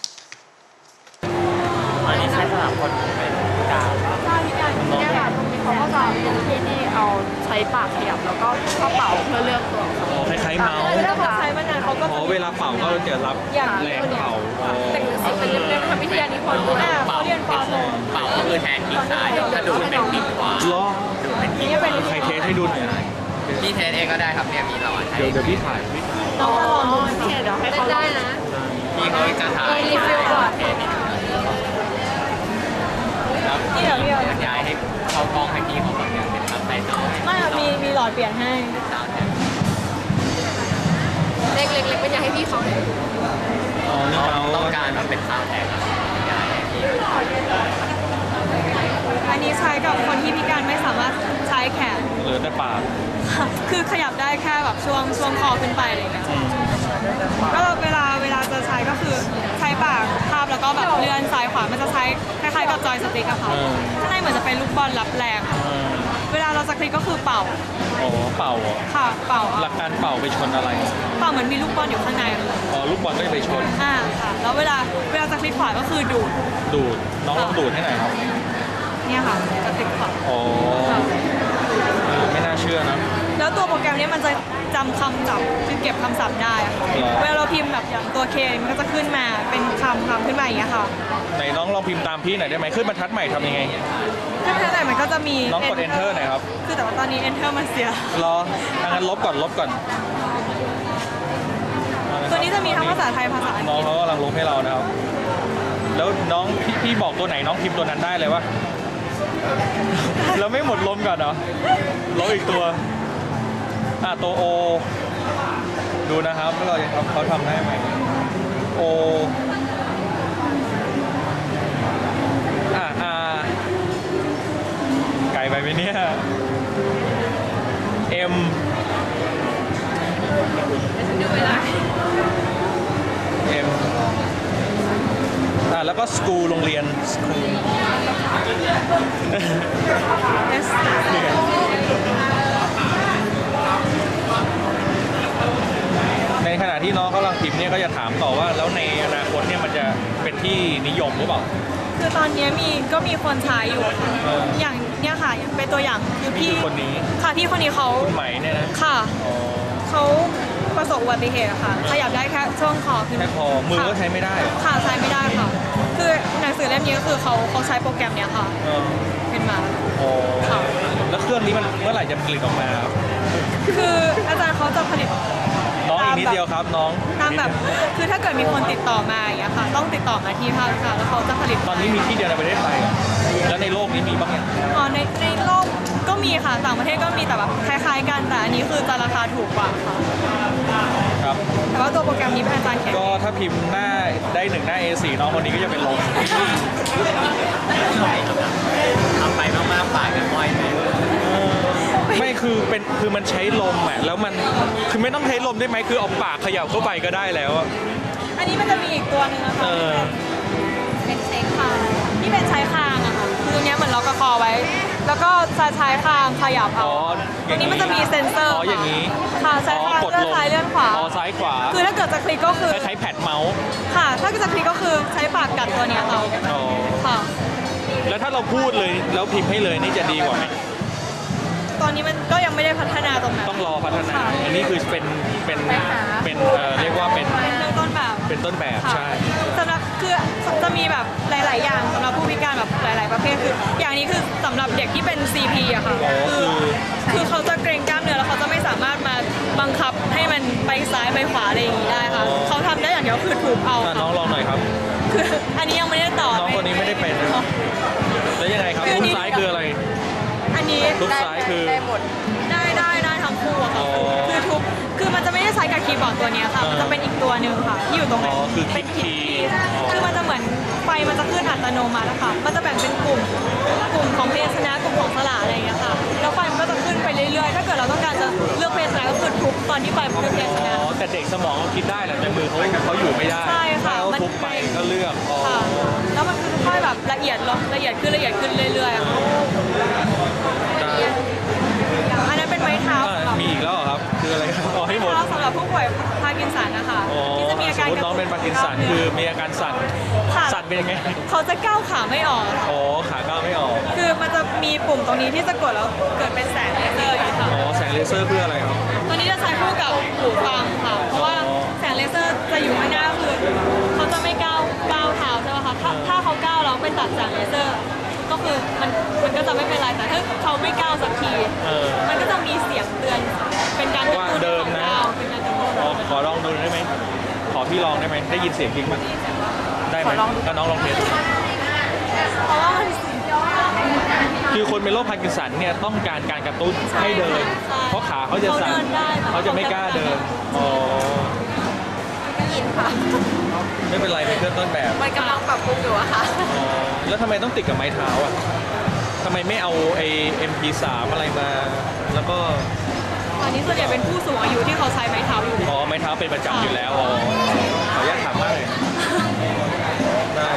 Speaker 3: อันนี้ใช้สำหรับคนเป็นพิการใช่พิการเนี่ยค่ะตรงนี้เขาก็จะที่เอาใช้ปากขยับแล้วก็เป่าเพื่อเลือกตัวเขา
Speaker 4: คล้ายๆเมาส์
Speaker 3: ถ้าเขาใช้มานานเขาก็จะ
Speaker 4: เวลาเป่าก็จะรับแรงเป่า
Speaker 3: เป็นสิ่งเป็นเรื่องๆทำวิทยานิพนธ์ด้วยเขาเรียนป
Speaker 5: เป่าก็คือแทนคลิกซ้ายถ้าดูดเป็นคลิกขวา
Speaker 4: ล้อ
Speaker 5: ดูดเป็นคลิก
Speaker 3: นี่เป็น
Speaker 4: ใครเทสให้ดูหน่อย
Speaker 5: พี่เทสเองก็ได้ครับเนี่ยมีหลอดให้
Speaker 4: เดี๋ยวพี่ถ่าย
Speaker 3: อ๋อเดี๋ยวให้เขาได้นะ
Speaker 5: พี่เขาจะถ่าย
Speaker 3: รีวิวก่อน
Speaker 5: เทสครับ
Speaker 3: นี่เดี๋ยวพี่
Speaker 5: ย้ายให้เข้ากล้องให้พี่เขาแบบเนี่ยเป็นซับไตเติลให้
Speaker 3: ไม่มีหลอดเปลี่ยนให้
Speaker 5: ตามแทน
Speaker 3: เล็กๆไม่อยากให้พี่เขา
Speaker 4: อ๋อนี่เมาส์
Speaker 5: ต้องการมันเป็นซาวด์แทนครับย้ายให้พี่
Speaker 6: อันนี้ใช้กับคนที่พิการไม่สามารถใช้แขน
Speaker 4: เหลือแต่ปาก
Speaker 6: คือขยับได้แค่แบบช่วงคอขึ้นไปอะไรอย่างเงี้ยก็เวลาจะใช้ก็คือใช้ปากคาบแล้วก็แบบเลื่อนซ้ายขวามันจะใช้คล้ายๆกับจอยสติ๊กอะค่ะข้างในเหมือนจะเป็นลูกบอลรับแรงเวลาเราจะคลิกก็คือเป่า
Speaker 4: อ๋อเป่าเหรอ
Speaker 6: ค่ะเป่า
Speaker 4: หลักการเป่าไปชนอะไร
Speaker 6: เป่าเหมือนมีลูกบอลอยู่ข้างใน
Speaker 4: อ๋อลูกบอลก็จะไปชน
Speaker 6: ค่ะแล้วเวลาจะคลิกขวาก็คือดูด
Speaker 4: ดูดน้องลองดูดให้หน่อยครับ
Speaker 6: เนี่ยค่ะจะคลิกขวา
Speaker 4: อ๋อไม่น่าเชื่อนะ
Speaker 6: แล้วตัวโปรแกรมนี้มันจะจำคำศัพท์คือเก็บคำศัพท์ได้อะค่ะ
Speaker 4: เหรอ
Speaker 6: เวลาเราพิมพ์แบบอย่างตัว K มันก็จะขึ้นมาเป็นคำขึ้นมาอย่างเงี้ยค่ะ
Speaker 4: ไหนน้องลองพิมพ์ตามพี่หน่อยได้ไหมขึ้นบรรทัดใหม่ทำยังไง
Speaker 6: ถ้าไหนมันก็จะมี
Speaker 4: น้องกด enter หน่อยครับ
Speaker 6: คือแต่ว่าตอนนี้ enter มันเสีย
Speaker 4: รองั้นลบก่อน
Speaker 6: ตัวนี้จะมีทั้งภาษาไทยภาษาอัง
Speaker 4: น้
Speaker 6: ก
Speaker 4: อง
Speaker 6: ฤษ
Speaker 4: เขากำลังลบให้เรานะครับ แล้วน้องพี่บอกตัวไหนน้องพิมพ์ตัวนั้นได้เลยวะ แล้วไม่หมดลมก่อนเหรอลบอีกตัวตัว O ดูนะครับว่าเราจะทำเขาทำได้ไหม O R ไกลไปไหมเนี่ย M M แล้วก็ school โรงเรียน school ในขณะที่น้องกำลังพิมพ์เนี่ยก็จะถามต่อว่าแล้วในอนาคตเนี่ยมันจะเป็นที่นิยมหรือเปล่า
Speaker 6: คือตอนนี้ก็มีคนใช้อยู่ค่ะ อย่างเนี่ยค่ะเป็นตัวอย่างคือ
Speaker 4: นี่
Speaker 6: พี่
Speaker 4: คือคนนี้
Speaker 6: ค่ะพี่คนนี้เขา
Speaker 4: คุณไหมเนี่ยนะ
Speaker 6: ค่ะ
Speaker 4: อ๋อ
Speaker 6: เขาประสบอุบัติเหตุอะค่ะขยับได้แค่ช่วงคอขึ้น
Speaker 4: แค่พอมือก็ใช้ไม่ได้เหรอ
Speaker 6: ค่ะใช้ไม่ได้ค่ะ คือหนังสือเล่มนี้ก็คือเขาใช้โปรแกรมเนี้ยค่ะ
Speaker 4: เออ
Speaker 6: ขึ้นมา
Speaker 4: อ๋อ
Speaker 6: ค่ะ
Speaker 4: แล้วเครื่องนี้มันเมื่อไหร่จะผลิตออกมาครับ
Speaker 6: คืออาจารย์เขาจะผลิต
Speaker 4: น้องอีกนิดเดียวครับน้อง
Speaker 6: ตามแบบคือถ้าเกิดมีคนติดต่อมาอย่างเงี้ยค่ะ ต้องติดต่อมาที่ภาคค่ะ แล้วเขาจะผลิต
Speaker 4: ตอนนี้มีที่เดียวในประเทศไทยเหรอแล้วในโลกนี้มีบ้างยัง
Speaker 6: อ๋อในโลกก็มีค่ะต่างประเทศก็มีแต่แบบคล้ายๆกันแต่อันนี้คือจะราคาถูกกว่าค่ะ
Speaker 4: ครับ
Speaker 6: แต่ว่าตัวโปรแกรมนี้เป็นอาจารย์เขียน
Speaker 4: ก็ถ้าพิมพ์หน้าได้หนึ่งหน้า A4 น้องคนนี้ก็จะเป็นลม
Speaker 5: ทำไปมากๆปากกันบ่อยไหม
Speaker 4: ไม่คือมันใช้ลมอ่ะแล้วมันคือไม่ต้องใช้ลมได้ไหมคือเอาปากเขย่าเข้าไปก็ได้แล้วอะ
Speaker 6: อันนี้มันจะมีอีกตัวหนึงนะคะ
Speaker 4: เออ
Speaker 6: เป็นใช้คางที่เป็นใช้คางอะค่ะคือตรงเนี้ยเหมือนล็อกกระคอไว้ แล้วก็จะใช้คางขยับ
Speaker 4: อ๋
Speaker 6: เอา
Speaker 4: อ
Speaker 6: ตรงนี้มันจะมีเซ็นเซอร์
Speaker 4: อ๋ออย่างนี้
Speaker 6: ค่ะใช้คาง
Speaker 4: กด
Speaker 6: เลื่อน
Speaker 4: ลง
Speaker 6: ซ้ายเลื่อนขวา
Speaker 4: อ๋อซ้ายขวา
Speaker 6: คือถ้าเกิดจะคลิกก็คือ
Speaker 4: คล้ายๆแพดเมาส์
Speaker 6: ค่ะ ถ้าเกิดจะคลิกก็คือใช้ปากกัดตัวเนี้ยค่ะ
Speaker 4: อ๋อ
Speaker 6: ค่ะ
Speaker 4: แล้วถ้าเราพูดเลยแล้วพิมพ์ให้เลยนี่จะดีกว่าไหม
Speaker 6: ตอนนี้มันก็ยังไม่ได้พัฒนาตรงนั้น
Speaker 4: ต้องรอพัฒนา
Speaker 6: ค่ะ
Speaker 4: อันนี้คือเป็นเรียกว่าเป็น
Speaker 6: เป็นเรื่องต้นแบบ
Speaker 4: เป็นต้นแบบ
Speaker 6: ค่ะ
Speaker 4: ใช่
Speaker 6: สำหรับคือจะมีแบบหลาย ๆ อย่างสำหรับผู้พิการแบบหลาย ๆ ประเภทคือ อย่างนี้คือสำหรับเด็กที่เป็น CP อะค่ะ
Speaker 4: อ๋อคือ
Speaker 6: เขาจะเกรงกล้ามเนื้อแล้วเขาจะไม่สามารถมาบังคับให้มันไปซ้ายไปขวาอะไรอย่างนี้ได้ค่ะเขาทำได้อย่างเดียวคือถูกเอา
Speaker 4: อ่ะ
Speaker 6: ค่ะ
Speaker 4: น้องลองหน่อยครับ
Speaker 6: คืออันนี้ยังไม่ได้ต่อ
Speaker 4: น้องคนนี้ไม่ได้เป็นนะแล้วยังไงครับรูปซ้ายคืออะไร
Speaker 6: อันนี้
Speaker 4: รูปซ้ายคือ
Speaker 6: ได้หมดได้ทั้งคู่อะค่ะ
Speaker 4: อ๋อ
Speaker 6: คือทุกคือมันจะไม่ได้ใช้กับคีย์บอร์ดตัวเนี้ยค่ะ มันจะเป็นอีกตัวหนึ่งค่ะที่อยู่ตรงนั้น
Speaker 4: อ๋อคือคลิ
Speaker 6: เป็
Speaker 4: ก
Speaker 6: น
Speaker 4: คีย์
Speaker 6: คือมันจะเหมือนไฟมันจะขึ้นอัตโนมัตินะคะมันจะแบ่งเป็นกลุ่มของพยัญชนะกลุ่มของสระอะไรอย่างเงี้ยค่ะ แล้วไฟมันก็จะขึ้นไปเรื่อยๆ ถ้าเกิดเราต้องการจะเลือกพยัญชนะก็คือทุบตอนที่ไฟมันขึ้นพยัญชนะ
Speaker 4: อ๋อแต่เด็กสมองเขาคิดได้แหละแต่มือเขาอยู่ไม่ได้
Speaker 6: ใช่ค่ะ
Speaker 4: ถ้าเขา
Speaker 6: มัน
Speaker 4: ทุบไปก็เลือกอ๋อ
Speaker 6: ค่ะ แล้วมันคือค่อยแบบละเอียดลงละเอียดขึ้นเรื่อยๆอะค่ะ
Speaker 4: ได้
Speaker 6: อันนั้นเป็นไม้เท้า
Speaker 4: อ่ะ
Speaker 6: สำหรับ
Speaker 4: มีอีกแล้วเหรอครับคืออะไรครับอ๋อให้หมด
Speaker 6: เท้าสำหรับผู้ป่วยพาร์กินสันนะคะ
Speaker 4: อ๋อ
Speaker 6: ที่จะมีอาการ
Speaker 4: สมมติน้องเป็นพาร์กินสันคือมีอาการสั่น
Speaker 6: ค่ะ
Speaker 4: สั่นเป็นยังไง
Speaker 6: เขาจะก้าวขาไม่ออก
Speaker 4: อ๋อขาก้าวไม่ออก
Speaker 6: คือมันจะมีปุ่มตรงนี้ที่จะกดแล้วเกิดเป็นแสงเลเซอร์อย่างนี้ค่ะ
Speaker 4: อ๋อแสงเลเซอร์เพื่ออะไรครับ
Speaker 6: ตัวนี้จะใช้คู่กับหูฟังค่ะ เพราะว่าแสงเลเซอร์จะอยู่ข้างหน้าคือเขาจะไม่ก้าวเท้าใช่ไหมคะถ้าเขาก้าวแล้วไปตัดแสงเลเซอร์ ก็คือมันก็จะไม่เป็นไรแต่ถ้าเขาไม่ก้าวสักที
Speaker 4: เออ
Speaker 6: มันก็จะมีเสียงเตือนเป็นการกระตุ้น
Speaker 4: ว่าเดิน
Speaker 6: ของ
Speaker 4: นะ
Speaker 6: ก้าวเป็นการกระตุ้น
Speaker 4: ขอลองดูได้ไหมขอพี่ลองได้ไหมได้ยินเสียงจริงไหมได้ไหมถ้าน้องลองเทส
Speaker 6: เพราะว่ามัน
Speaker 4: คือคนเป็นโรคพาร์กินสันเนี่ยต้องการการกระตุ้นให้เดิน เพราะขาเขาจะสั่นเขาจะไม่กล้าเดินอ๋อ
Speaker 3: ได้ยินค่ะ
Speaker 4: ไม่เป็นไรเป็นเครื่องต้นแบบ
Speaker 3: มันกำลังปรับปรุงอยู่อะค่ะ
Speaker 4: อ๋อแล้วทำไมต้องติดกับไม้เท้าอ่ะทำไมไม่เอาไอ้ MP3 อะไรมา แล้วก็
Speaker 6: อันนี้ส่วนใหญ่เป็นผู้สูงอายุที่เขาใช้ไม้เท้าอยู่
Speaker 4: อ๋อไม้เท้าเป็นประจำอยู่แล้วอ๋อขออนุญาตถามมากเลยได้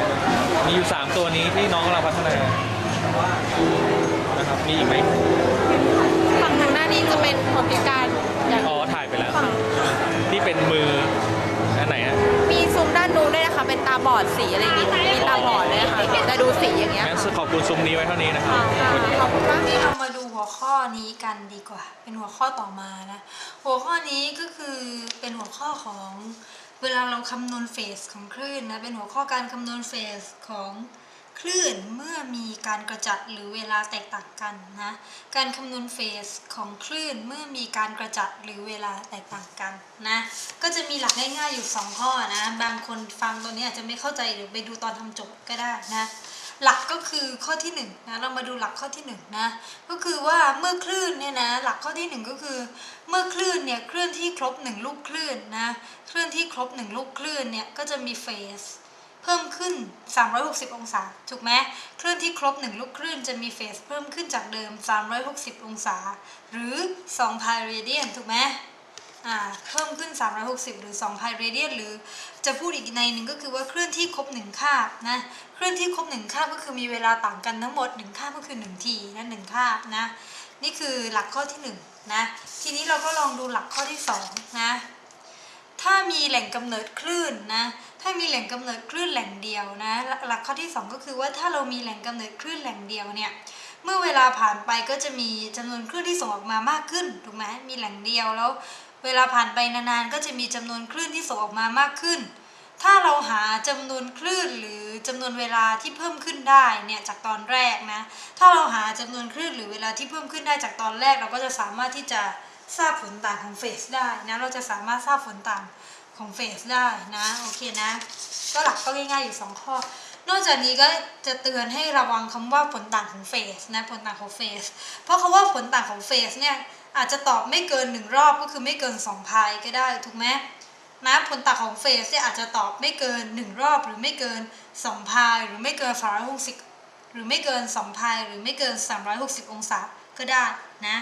Speaker 4: มีอยู่ 3 ตัวนี้ที่น้องกำลังพัฒนานะครับมีอีกไหม
Speaker 3: ฝั่งทางหน้านี้จะเป็นคนพิการอย่าง
Speaker 4: อ๋อถ่ายไปแล้วที่เป็นมืออันไหนฮะ
Speaker 3: มีซุ้มด้านนู้นด้วยนะคะ เป็นตาบอดสีอะไรอย่างงี้ มีตาบอดเลยค่ะแต่ดูสีอย่างเงี้ย
Speaker 4: งั้นขอบคุณซุ้มนี้ไว้เท่านี้นะครับ
Speaker 3: ขอบคุณมาก
Speaker 2: นี่เรามาดูหัวข้อนี้กันดีกว่า เป็นหัวข้อต่อมานะ หัวข้อนี้ก็คือเป็นหัวข้อของเวลาเราคำนวณเฟสของคลื่นนะ เป็นหัวข้อการคำนวณเฟสของคลื่นเมื่อมีการกระจัดหรือเวลาแตกต่างกันนะ การคำนวณเฟสของคลื่นเมื่อมีการกระจัดหรือเวลาแตกต่างกันนะ ก็จะมีหลักง่ายๆอยู่2ข้อนะ บางคนฟังตัวนี้อาจจะไม่เข้าใจหรือไปดูตอนทำโจทย์ก็ได้นะ หลักก็คือข้อที่1นะเรามาดูหลักข้อที่1นะก็คือว่าเมื่อคลื่นเนี่ยนะหลักข้อที่1ก็คือเมื่อคลื่นเนี่ยเคลื่อนที่ครบ1ลูกคลื่นนะเคลื่อนที่ครบ1ลูกคลื่นเนี่ยก็จะมีเฟสเพิ่มขึ้น360องศาถูกไหมเคลื่อนที่ครบ1ลูกคลื่นจะมีเฟสเพิ่มขึ้นจากเดิม360องศาหรือ2 พายเรเดียนถูกไหม เพิ่มขึ้น360หรือ2 pi radian หรือจะพูดอีกในหนึ่งก็คือว่าเคลื่อนที่ครบ1คาบนะเคลื่อนที่ครบ1คาบก็คือมีเวลาต่างกันทั้งหมด1คาบก็คือ1ทีนะ1คาบนะนี่คือหลักข้อที่1นะทีนี้เราก็ลองดูหลักข้อที่2นะถ้ามีแหล่งกำเนิดคลื่นนะถ้ามีแหล่งกำเนิดคลื่นแหล่งเดียวนะหลักข้อที่2ก็คือว่าถ้าเรามีแหล่งกำเนิดคลื่นแหล่งเดียวเนี่ยเมื่อเวลาผ่านไปก็จะมีจำนวนคลื่นที่ส่งออกมามากขึ้นถูกไหมมีแหล่งเดียวแล้วเวลาผ่านไปนานๆก็จะมีจำนวนคลื่นที่ส่งออกมามากขึ้นถ้าเราหาจำนวนคลื่นหรือจำนวนเวลาที่เพิ่มขึ้นได้เนี่ยจากตอนแรกนะถ้าเราหาจำนวนคลื่นหรือเวลาที่เพิ่มขึ้นได้จากตอนแรกเราก็จะสามารถที่จะทราบผลต่างของเฟสได้นะเราจะสามารถทราบผลต่างของเฟสได้นะโอเคนะก็หลักก็ง่ายๆอยู่2ข้อนอกจากนี้ก็จะเตือนให้ระวังคำว่าผลต่างของเฟสนะผลต่างของเฟสเพราะคำว่าผลต่างของเฟสเนี่ยอาจจะตอบไม่เกิน1รอบก็คือไม่เกิน2 พายก็ได้ถูกไหมนะผลต่างของเฟสเนี่ยอาจจะตอบไม่เกิน1รอบหรือไม่เกิน2 พายหรือไม่เกิน360หรือไม่เกิน2 พายหรือไม่เกิน360องศาก็ได้นะ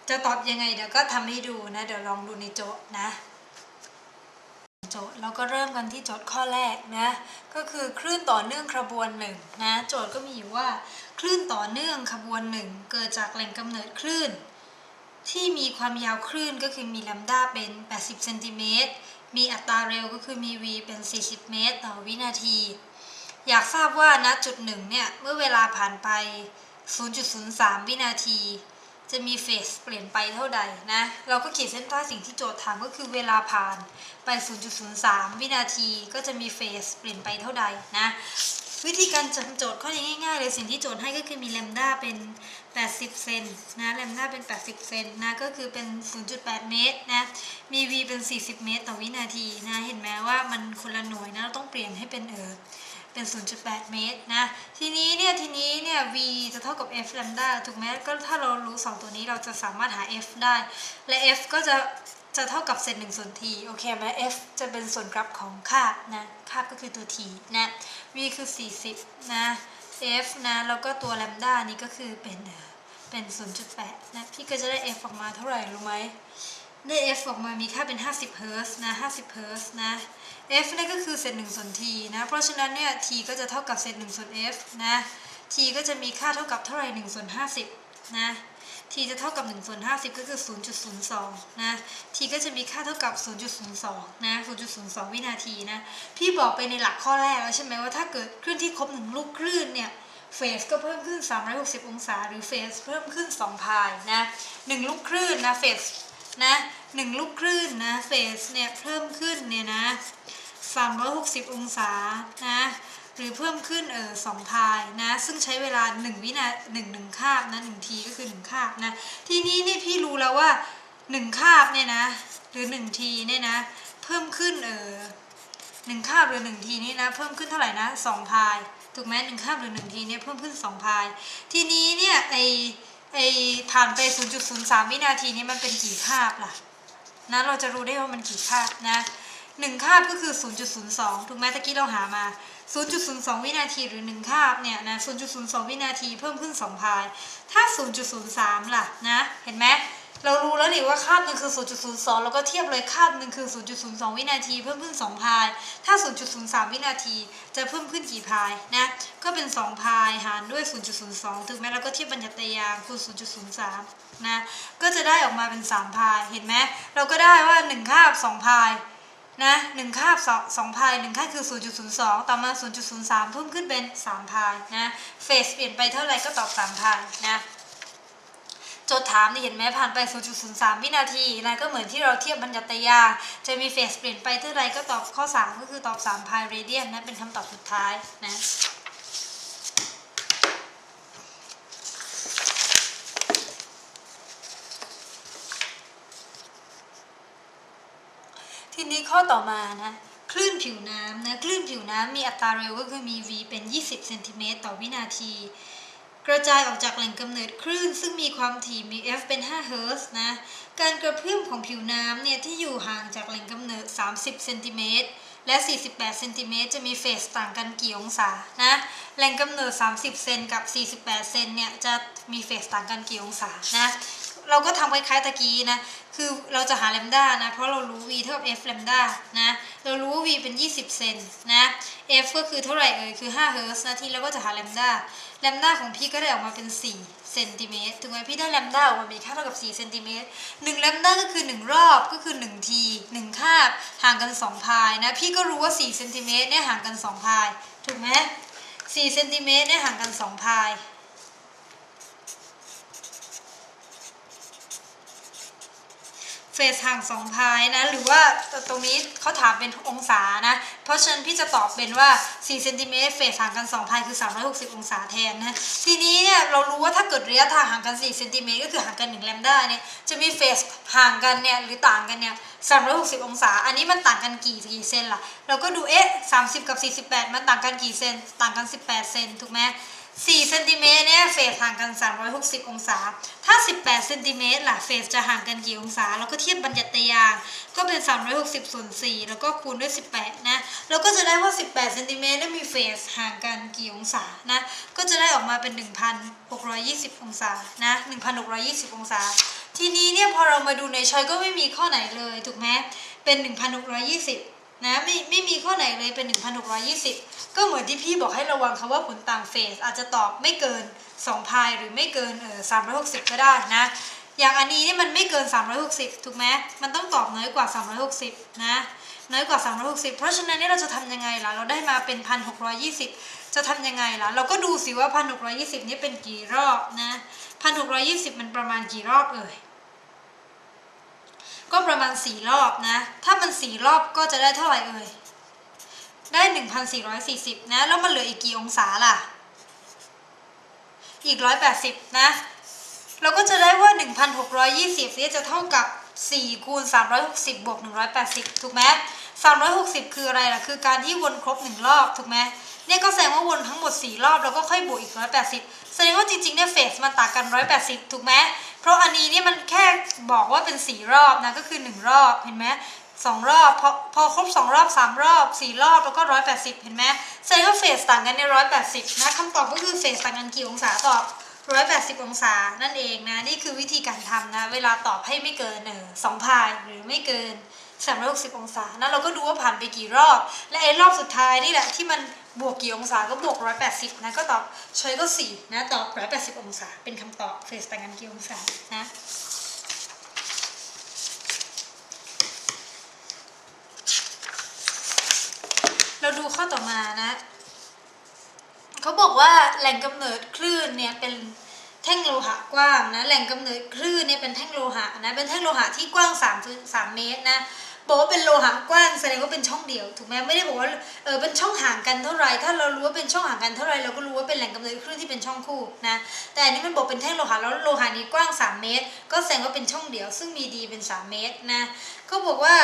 Speaker 2: จะตอบยังไงเดี๋ยวก็ทำให้ดูนะเดี๋ยวลองดูในโจทย์นะโจทย์เราก็เริ่มกันที่โจทย์ข้อแรกนะก็คือคลื่นต่อเนื่องขบวน1นะโจทย์ก็มีอยู่ว่าคลื่นต่อเนื่องขบวน1เกิดจากแหล่งกำเนิดคลื่นที่มีความยาวคลื่นก็คือมีแลมด้าเป็น80เซนติเมตรมีอัตราเร็วก็คือมี v เป็น40เมตรต่อวินาทีอยากทราบว่าณจุด1เนี่ยเมื่อเวลาผ่านไป 0.03 วินาทีจะมีเฟสเปลี่ยนไปเท่าใดนะเราก็ขีดเส้นใต้สิ่งที่โจทย์ถามก็คือเวลาผ่านไป 0.03 วินาทีก็จะมีเฟสเปลี่ยนไปเท่าใดนะวิธีการจำโจทย์ข้อนี้ง่ายๆเลยสิ่งที่โจทย์ให้ก็คือมีแลมด้าเป็น80เซนนะแลมด้าเป็น80เซนนะก็คือเป็น 0.8 เมตรนะมี v เป็น40เมตรต่อวินาทีนะเห็นไหมว่ามันคนละหน่วยนะเราต้องเปลี่ยนให้เป็นเป็น 0.8 เมตรนะทีนี้เนี่ย v จะเท่ากับ f แลมด้าถูกไหมก็ถ้าเรารู้2ตัวนี้เราจะสามารถหา f ได้และ f ก็จะเท่ากับเศษ1ส่วน t โอเคไหม f จะเป็นส่วนกลับของคาบนะคาบก็คือตัว t นะ v คือ40นะ f นะแล้วก็ตัวแลมด้านี้ก็คือเป็น 0.8 นะพี่ก็จะได้ f ออกมาเท่าไหร่รู้ไหมได้ f ออกมามีค่าเป็น50เฮิร์ตซ์นะ50เฮิร์ตซ์นะ f นี่ก็คือเศษ1ส่วน t นะเพราะฉะนั้นเนี่ย t ก็จะเท่ากับเศษ1ส่วน f นะ t ก็จะมีค่าเท่ากับเท่าไหร่1ส่วน50นะ t จะเท่ากับ1ส่วน50ก็คือ 0.02 นะ t ก็จะมีค่าเท่ากับ 0.02 นะ 0.02 วินาทีนะพี่บอกไปในหลักข้อแรกแล้วใช่ไหมว่าถ้าเกิดคลื่นที่ครบ1ลูกคลื่นเนี่ยเฟสก็เพิ่มขึ้น360องศาหรือเฟสเพิ่มขึ้น2 พายนะ1ลูกคลื่นนะเฟสนะ1ลูกคลื่นนะเฟสเนี่ยเพิ่มขึ้นเนี่ยนะ360องศานะหรือเพิ่มขึ้น2 พายนะซึ่งใช้เวลา1 คาบนะ1 ทีก็คือ1 คาบนะทีนี้นี่พี่รู้แล้วว่า1 คาบเนี่ยนะหรือ1 ทีเนี่ยนะเพิ่มขึ้น1 คาบหรือ1 ทีนี่นะเพิ่มขึ้นเท่าไหร่นะ2 พายถูกไหม1 คาบหรือ1 ทีเนี่ยเพิ่มขึ้น2 พายทีนี้เนี่ยผ่านไป 0.03 วินาทีนี้มันเป็นกี่คาบล่ะนะเราจะรู้ได้ว่ามันกี่คาบนะ1 คาบก็คือ 0.02 ถูกไหมตะกี้เราหามา 0.02 วินาทีหรือ1 คาบเนี่ยนะ 0.02 วินาทีเพิ่มขึ้น2 พายถ้า 0.03 ล่ะนะเห็นไหมเรารู้แล้วนี่ว่าคาบหนึ่งคือ 0.02 แล้วก็เทียบเลยคาบหนึ่งคือ 0.02 วินาทีเพิ่มขึ้น2 พายถ้า 0.03 วินาทีจะเพิ่มขึ้นกี่พายนะก็เป็น2 พายหารด้วย 0.02 ถูกไหมแล้วก็เทียบบัญญัติยางคูณ 0.03 นะก็จะได้ออกมาเป็น3 พายเห็นไหมเราก็ได้ว่า1 คาบ2 พายนะ1 คาบ2 พาย1 คาบคือ 0.02 ต่อมา 0.03 เพิ่มขึ้นเป็น3 พายนะเฟสเปลี่ยนไปเท่าไหร่ก็ตอบ3 พายนะโจทย์ถามนี่เห็นไหมผ่านไป 0.03 วินาทีนะก็เหมือนที่เราเทียบบัญญัติยางจะมีเฟสเปลี่ยนไปเท่าไหร่ก็ตอบข้อ3ก็คือตอบ3 พายเรเดียนนะเป็นคำตอบสุดท้ายนะทีนี้ข้อต่อมานะคลื่นผิวน้ำนะคลื่นผิวน้ำมีอัตราเร็วก็คือมี v เป็น20เซนติเมตรต่อวินาทีกระจายออกจากแหล่งกำเนิดคลื่นซึ่งมีความถี่มี f เป็น5เฮิร์ตซ์นะการกระเพื่อมของผิวน้ำเนี่ยที่อยู่ห่างจากแหล่งกำเนิด30เซนติเมตรและ48เซนติเมตรจะมีเฟสต่างกันกี่องศานะแหล่งกำเนิด30เซนกับ48เซนเนี่ยจะมีเฟสต่างกันกี่องศานะ เราก็ทำคล้ายๆตะกี้นะคือเราจะหาแลมด้านะเพราะเรารู้ v เท่ากับ f แลมด้านะเรารู้ว่า v เป็น20เซนนะ f ก็คือเท่าไหร่คือ5เฮิร์ตซ์นะทีเราก็จะหาแลมด้าของพี่ก็ได้ออกมาเป็น4เซนติเมตรถูกไหมพี่ได้แลมด้าออกมามีค่าเท่ากับ4เซนติเมตร1แลมด้าก็คือ1รอบก็คือ1ที1คาบห่างกัน2พายนะพี่ก็รู้ว่า4เซนติเมตรเนี่ยห่างกัน2พายถูกไหม4เซนติเมตรเนี่ยห่างกัน2พายเฟสห่าง2พายนะหรือว่าตรงนี้เขาถามเป็นองศานะเพราะฉะนั้นพี่จะตอบเป็นว่า4เซนติเมตรเฟสห่างกัน2พายคือ360องศาแทนนะทีนี้เนี่ยเรารู้ว่าถ้าเกิดระยะทางห่างกัน4เซนติเมตรก็คือห่างกัน1แลมด้าเนี่ยจะมีเฟสห่างกันเนี่ยหรือต่างกันเนี่ย360องศาอันนี้มันต่างกันกี่เซนล่ะเราก็ดู30กับ48มันต่างกันกี่เซนต่างกัน18เซนถูกไหม4เซนติเมตรเนี่ยเฟสห่างกัน360องศาถ้า18เซนติเมตรล่ะเฟสจะห่างกันกี่องศาเราก็เทียบบัญญัติยางก็เป็น360ส่วน4แล้วก็คูณด้วย18นะเราก็จะได้ว่า18เซนติเมตรเนี่ยมีเฟสห่างกันกี่องศานะก็จะได้ออกมาเป็น1620องศานะ1620องศาทีนี้เนี่ยพอเรามาดูในช้อยก็ไม่มีข้อไหนเลยถูกไหมเป็น1620นะไม่มีข้อไหนเลยเป็น1620ก็เหมือนที่พี่บอกให้ระวังคำว่าผลต่างเฟสอาจจะตอบไม่เกิน2พายหรือไม่เกิน360ก็ได้นะอย่างอันนี้นี่มันไม่เกิน360ถูกไหมมันต้องตอบน้อยกว่า360นะน้อยกว่า360เพราะฉะนั้นนี่เราจะทำยังไงล่ะเราได้มาเป็น1620จะทำยังไงล่ะเราก็ดูสิว่า1620นี่เป็นกี่รอบนะ1620มันประมาณกี่รอบก็ประมาณ4รอบนะถ้ามัน4รอบก็จะได้เท่าไหร่ได้1440นะแล้วมันเหลืออีกกี่องศาล่ะอีก180นะเราก็จะได้ว่า1620เนี่ยจะเท่ากับ4คูณ360บวก180ถูกไหม360คืออะไรล่ะคือการที่วนครบ1รอบถูกไหมเนี่ยก็แสดงว่าวนทั้งหมด4รอบแล้วก็ค่อยบวกอีก180แสดงว่าจริงๆเนี่ยเฟสมันต่างกัน180ถูกไหมเพราะอันนี้เนี่ยมันแค่บอกว่าเป็น4รอบนะก็คือ1รอบเห็นไหม2รอบพอครบ2รอบ3รอบ4รอบแล้วก็180เห็นไหมแสดงว่าเฟสต่างกันใน180นะคำตอบก็คือเฟสต่างกันกี่องศาตอบ180องศานั่นเองนะนี่คือวิธีการทำนะเวลาตอบให้ไม่เกิน2พายหรือไม่เกิน360องศานะเราก็ดูว่าผ่านไปกี่รอบและไอ้รอบสุดท้ายนี่แหละที่มันบวกกี่องศาก็บวก180นะก็ตอบช้อยก็4นะตอบ180องศาเป็นคำตอบเฟสต่างกันกี่องศานะเราดูข้อต่อมานะเขาบอกว่าแหล่งกำเนิดคลื่นเนี่ยเป็นแท่งโลหะกว้างนะแหล่งกำเนิดคลื่นเนี่ยเป็นแท่งโลหะนะเป็นแท่งโลหะที่กว้าง3เมตรนะบอกว่าเป็นโลหะกว้างแสดงว่าเป็นช่องเดียวถูกไหมไม่ได้บอกว่าเป็นช่องห่างกันเท่าไรถ้าเรารู้ว่าเป็นช่องห่างกันเท่าไรเราก็รู้ว่าเป็นแหล่งกำเนิดคลื่นที่เป็นช่องคู่นะแต่อันนี้มันบอกเป็นแท่งโลหะแล้วโลหะนี้กว้าง3เมตรก็แสดงว่าเป็นช่องเดียวซึ่งมีดีเป็น3เมตรนะก็บอกว่า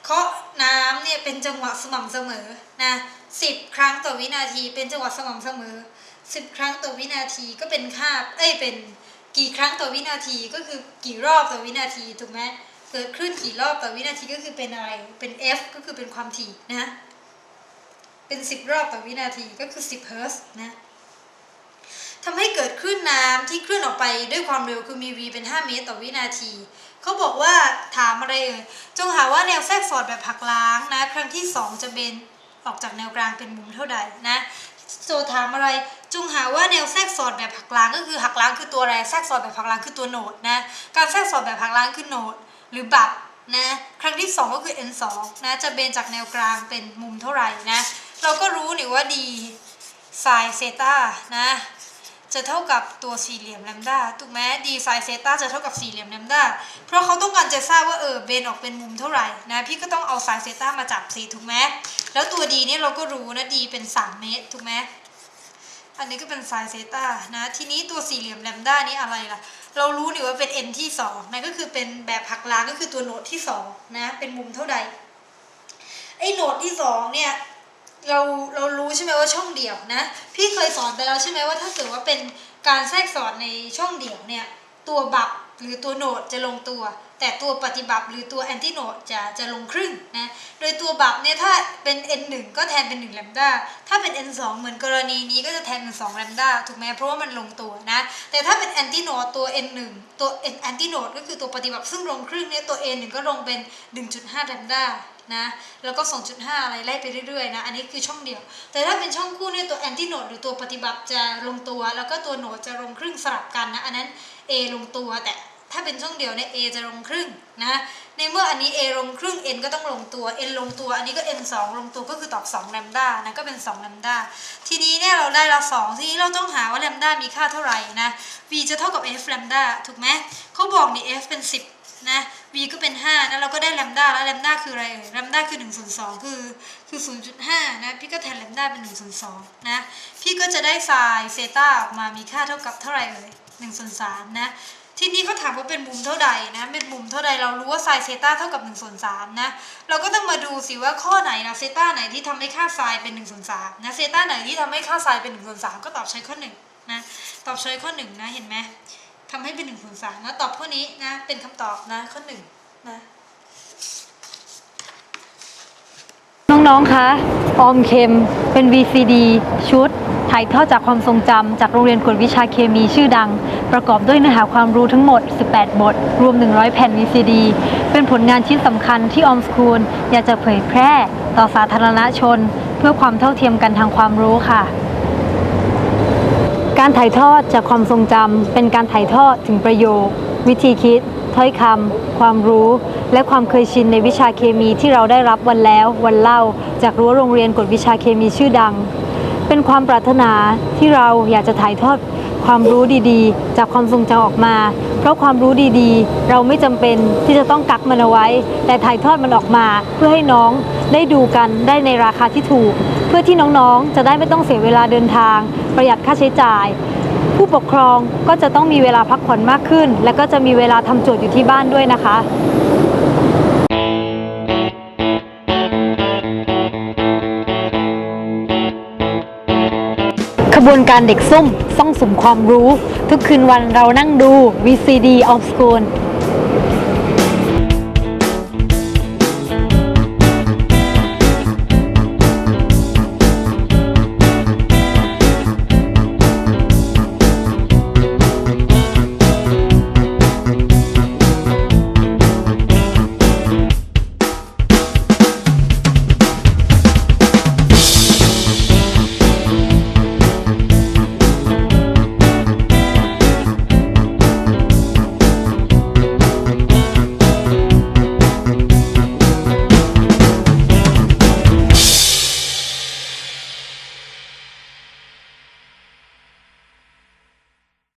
Speaker 2: เคาะน้ำเนี่ยเป็นจังหวะสม่ำเสมอนะ10ครั้งต่อวินาทีเป็นจังหวะสม่ำเสมอ10ครั้งต่อวินาทีก็เป็นคาบเป็นกี่ครั้งต่อวินาทีก็คือกี่รอบต่อวินาทีถูกไหมเกิดคลื่นกี่รอบต่อวินาทีก็คือเป็นอะไรเป็น f ก็คือเป็นความถี่นะเป็น10รอบต่อวินาทีก็คือ10เฮิร์ตซ์นะทำให้เกิดคลื่นน้ำที่เคลื่อนออกไปด้วยความเร็วคือมี v เป็น5เมตรต่อวินาทีเขาบอกว่าถามอะไรจงหาว่าแนวแทรกสอดแบบหักล้างนะครั้งที่2จะเบนออกจากแนวกลางเป็นมุมเท่าใดนะโจทย์ถามอะไรจงหาว่าแนวแทรกสอดแบบหักล้างก็คือหักล้างคือตัวอะไรแทรกสอดแบบหักล้างคือตัวโหนดนะการแทรกสอดแบบหักล้างคือโหนดหรือบับนะครั้งที่2ก็คือ n2 นะจะเบนจากแนวกลางเป็นมุมเท่าไหร่นะเราก็รู้นี่ว่า d ไซน์เซตานะจะเท่ากับตัวสี่เหลี่ยมแลมด้าถูกไหม d ไซน์เซตาจะเท่ากับสี่เหลี่ยมแลมด้าเพราะเขาต้องการจะทราบว่าเบนออกเป็นมุมเท่าไหร่นะพี่ก็ต้องเอาไซน์เซตามาจับสิถูกไหมแล้วตัว d นี่เราก็รู้นะ d เป็น3เมตรถูกไหมอันนี้ก็เป็นไซน์เซตานะทีนี้ตัวสี่เหลี่ยมแลมด้านี่อะไรล่ะเรารู้นี่ว่าเป็น n ที่2นั่นก็คือเป็นแบบหักล้างก็คือตัวโหนดที่2นะเป็นมุมเท่าใดไอ้โหนดที่2เนี่ยเรารู้ใช่ไหมว่าช่องเดี่ยวนะพี่เคยสอนไปแล้วใช่ไหมว่าถ้าเกิดว่าเป็นการแทรกสอดในช่องเดี่ยวเนี่ย ตัวบัฟหรือตัวโนดจะลงตัวแต่ตัวปฏิบัติหรือตัวแอนติโนดจะลงครึ่งนะโดยตัวบัฟเนี่ยถ้าเป็น n1 ก็แทนเป็น1แลมด้าถ้าเป็น n2 เหมือนกรณีนี้ก็จะแทนเป็น2แลมด้าถูกไหมเพราะว่ามันลงตัวนะแต่ถ้าเป็นแอนติโนดตัว n1 ตัวแอนติโนดก็คือตัวปฏิบัติซึ่งลงครึ่งเนี่ยตัว n1 ก็ลงเป็น 1.5 แลมด้านะแล้วก็ 2.5 อะไรไล่ไปเรื่อยๆนะอันนี้คือช่องเดียวแต่ถ้าเป็นช่องคู่เนี่ยตัวแอนติโนดหรือตัวปฏิบัติจะลงตัวแล้วก็ตัวโนดจะลงครึ่งสลับกันนะอันนั้น a ลงตัวแต่ถ้าเป็นช่องเดียวเนี่ย a จะลงครึ่งนะในเมื่ออันนี้ a ลงครึ่ง n ก็ต้องลงตัว n ลงตัวอันนี้ก็ n 2ลงตัวก็คือตอบ2แลมด้านะก็เป็น2แลมด้าทีนี้เนี่ยเราได้ละ2ทีนี้เราต้องหาว่าแลมด้ามีค่าเท่าไหร่นะ v จะเท่ากับ f แลมด้าถูกไหมเขาบอกนี่ f เป็น10นะ v ก็เป็น5นะเราก็ได้แลมด้าแล้วแลมด้าคืออะไรแลมด้าคือ1/2คือ 0.5 นะพี่ก็แทนแลมด้าเป็น1/2นะพี่ก็จะได้ไซน์เซต้าออกมามีค่าเท่ากับเท่าไหร่1/3นะทีนี้เขาถามว่าเป็นมุมเท่าใดนะเป็นมุมเท่าใดเรารู้ว่าไซน์เซต้าเท่ากับ1/3นะเราก็ต้องมาดูสิว่าข้อไหนนะเซต้าไหนที่ทำให้ค่าไซน์เป็น1/3นะเซต้าไหนที่ทำให้ค่าไซน์เป็น1/3ก็ตอบช้อยข้อ1นะตอบช้อยข้อ1นะเห็นไหมทำให้เป็น1/3นะตอบข้อนี้นะเป็นคำตอบนะข้อ1นะ
Speaker 1: น้องๆ คะ ออมเค็มเป็น VCD ชุดถ่ายทอดจากความทรงจำจากโรงเรียนกวดวิชาเคมีชื่อดังประกอบด้วยเนื้อหาความรู้ทั้งหมด18บทรวม100แผ่น VCD เป็นผลงานชิ้นสำคัญที่ออมสคูลอยากจะเผยแพร่ต่อสาธารณชนเพื่อความเท่าเทียมกันทางความรู้ค่ะการถ่ายทอดจากความทรงจำเป็นการถ่ายทอดถึงประโยควิธีคิดถ้อยคำความรู้และความเคยชินในวิชาเคมีที่เราได้รับวันแล้ววันเล่าจากรั้วโรงเรียนกวดวิชาเคมีชื่อดังเป็นความปรารถนาที่เราอยากจะถ่ายทอดความรู้ดีๆจากความทรงจำออกมาเพราะความรู้ดีๆเราไม่จำเป็นที่จะต้องกักมันเอาไว้แต่ถ่ายทอดมันออกมาเพื่อให้น้องได้ดูกันได้ในราคาที่ถูกเพื่อที่น้องๆจะได้ไม่ต้องเสียเวลาเดินทางประหยัดค่าใช้จ่ายผู้ปกครองก็จะต้องมีเวลาพักผ่อนมากขึ้นและก็จะมีเวลาทำโจทย์อยู่ที่บ้านด้วยนะคะขบวนการเด็กซุ่มซ่องสุมความรู้ทุกคืนวันเรานั่งดู VCD of School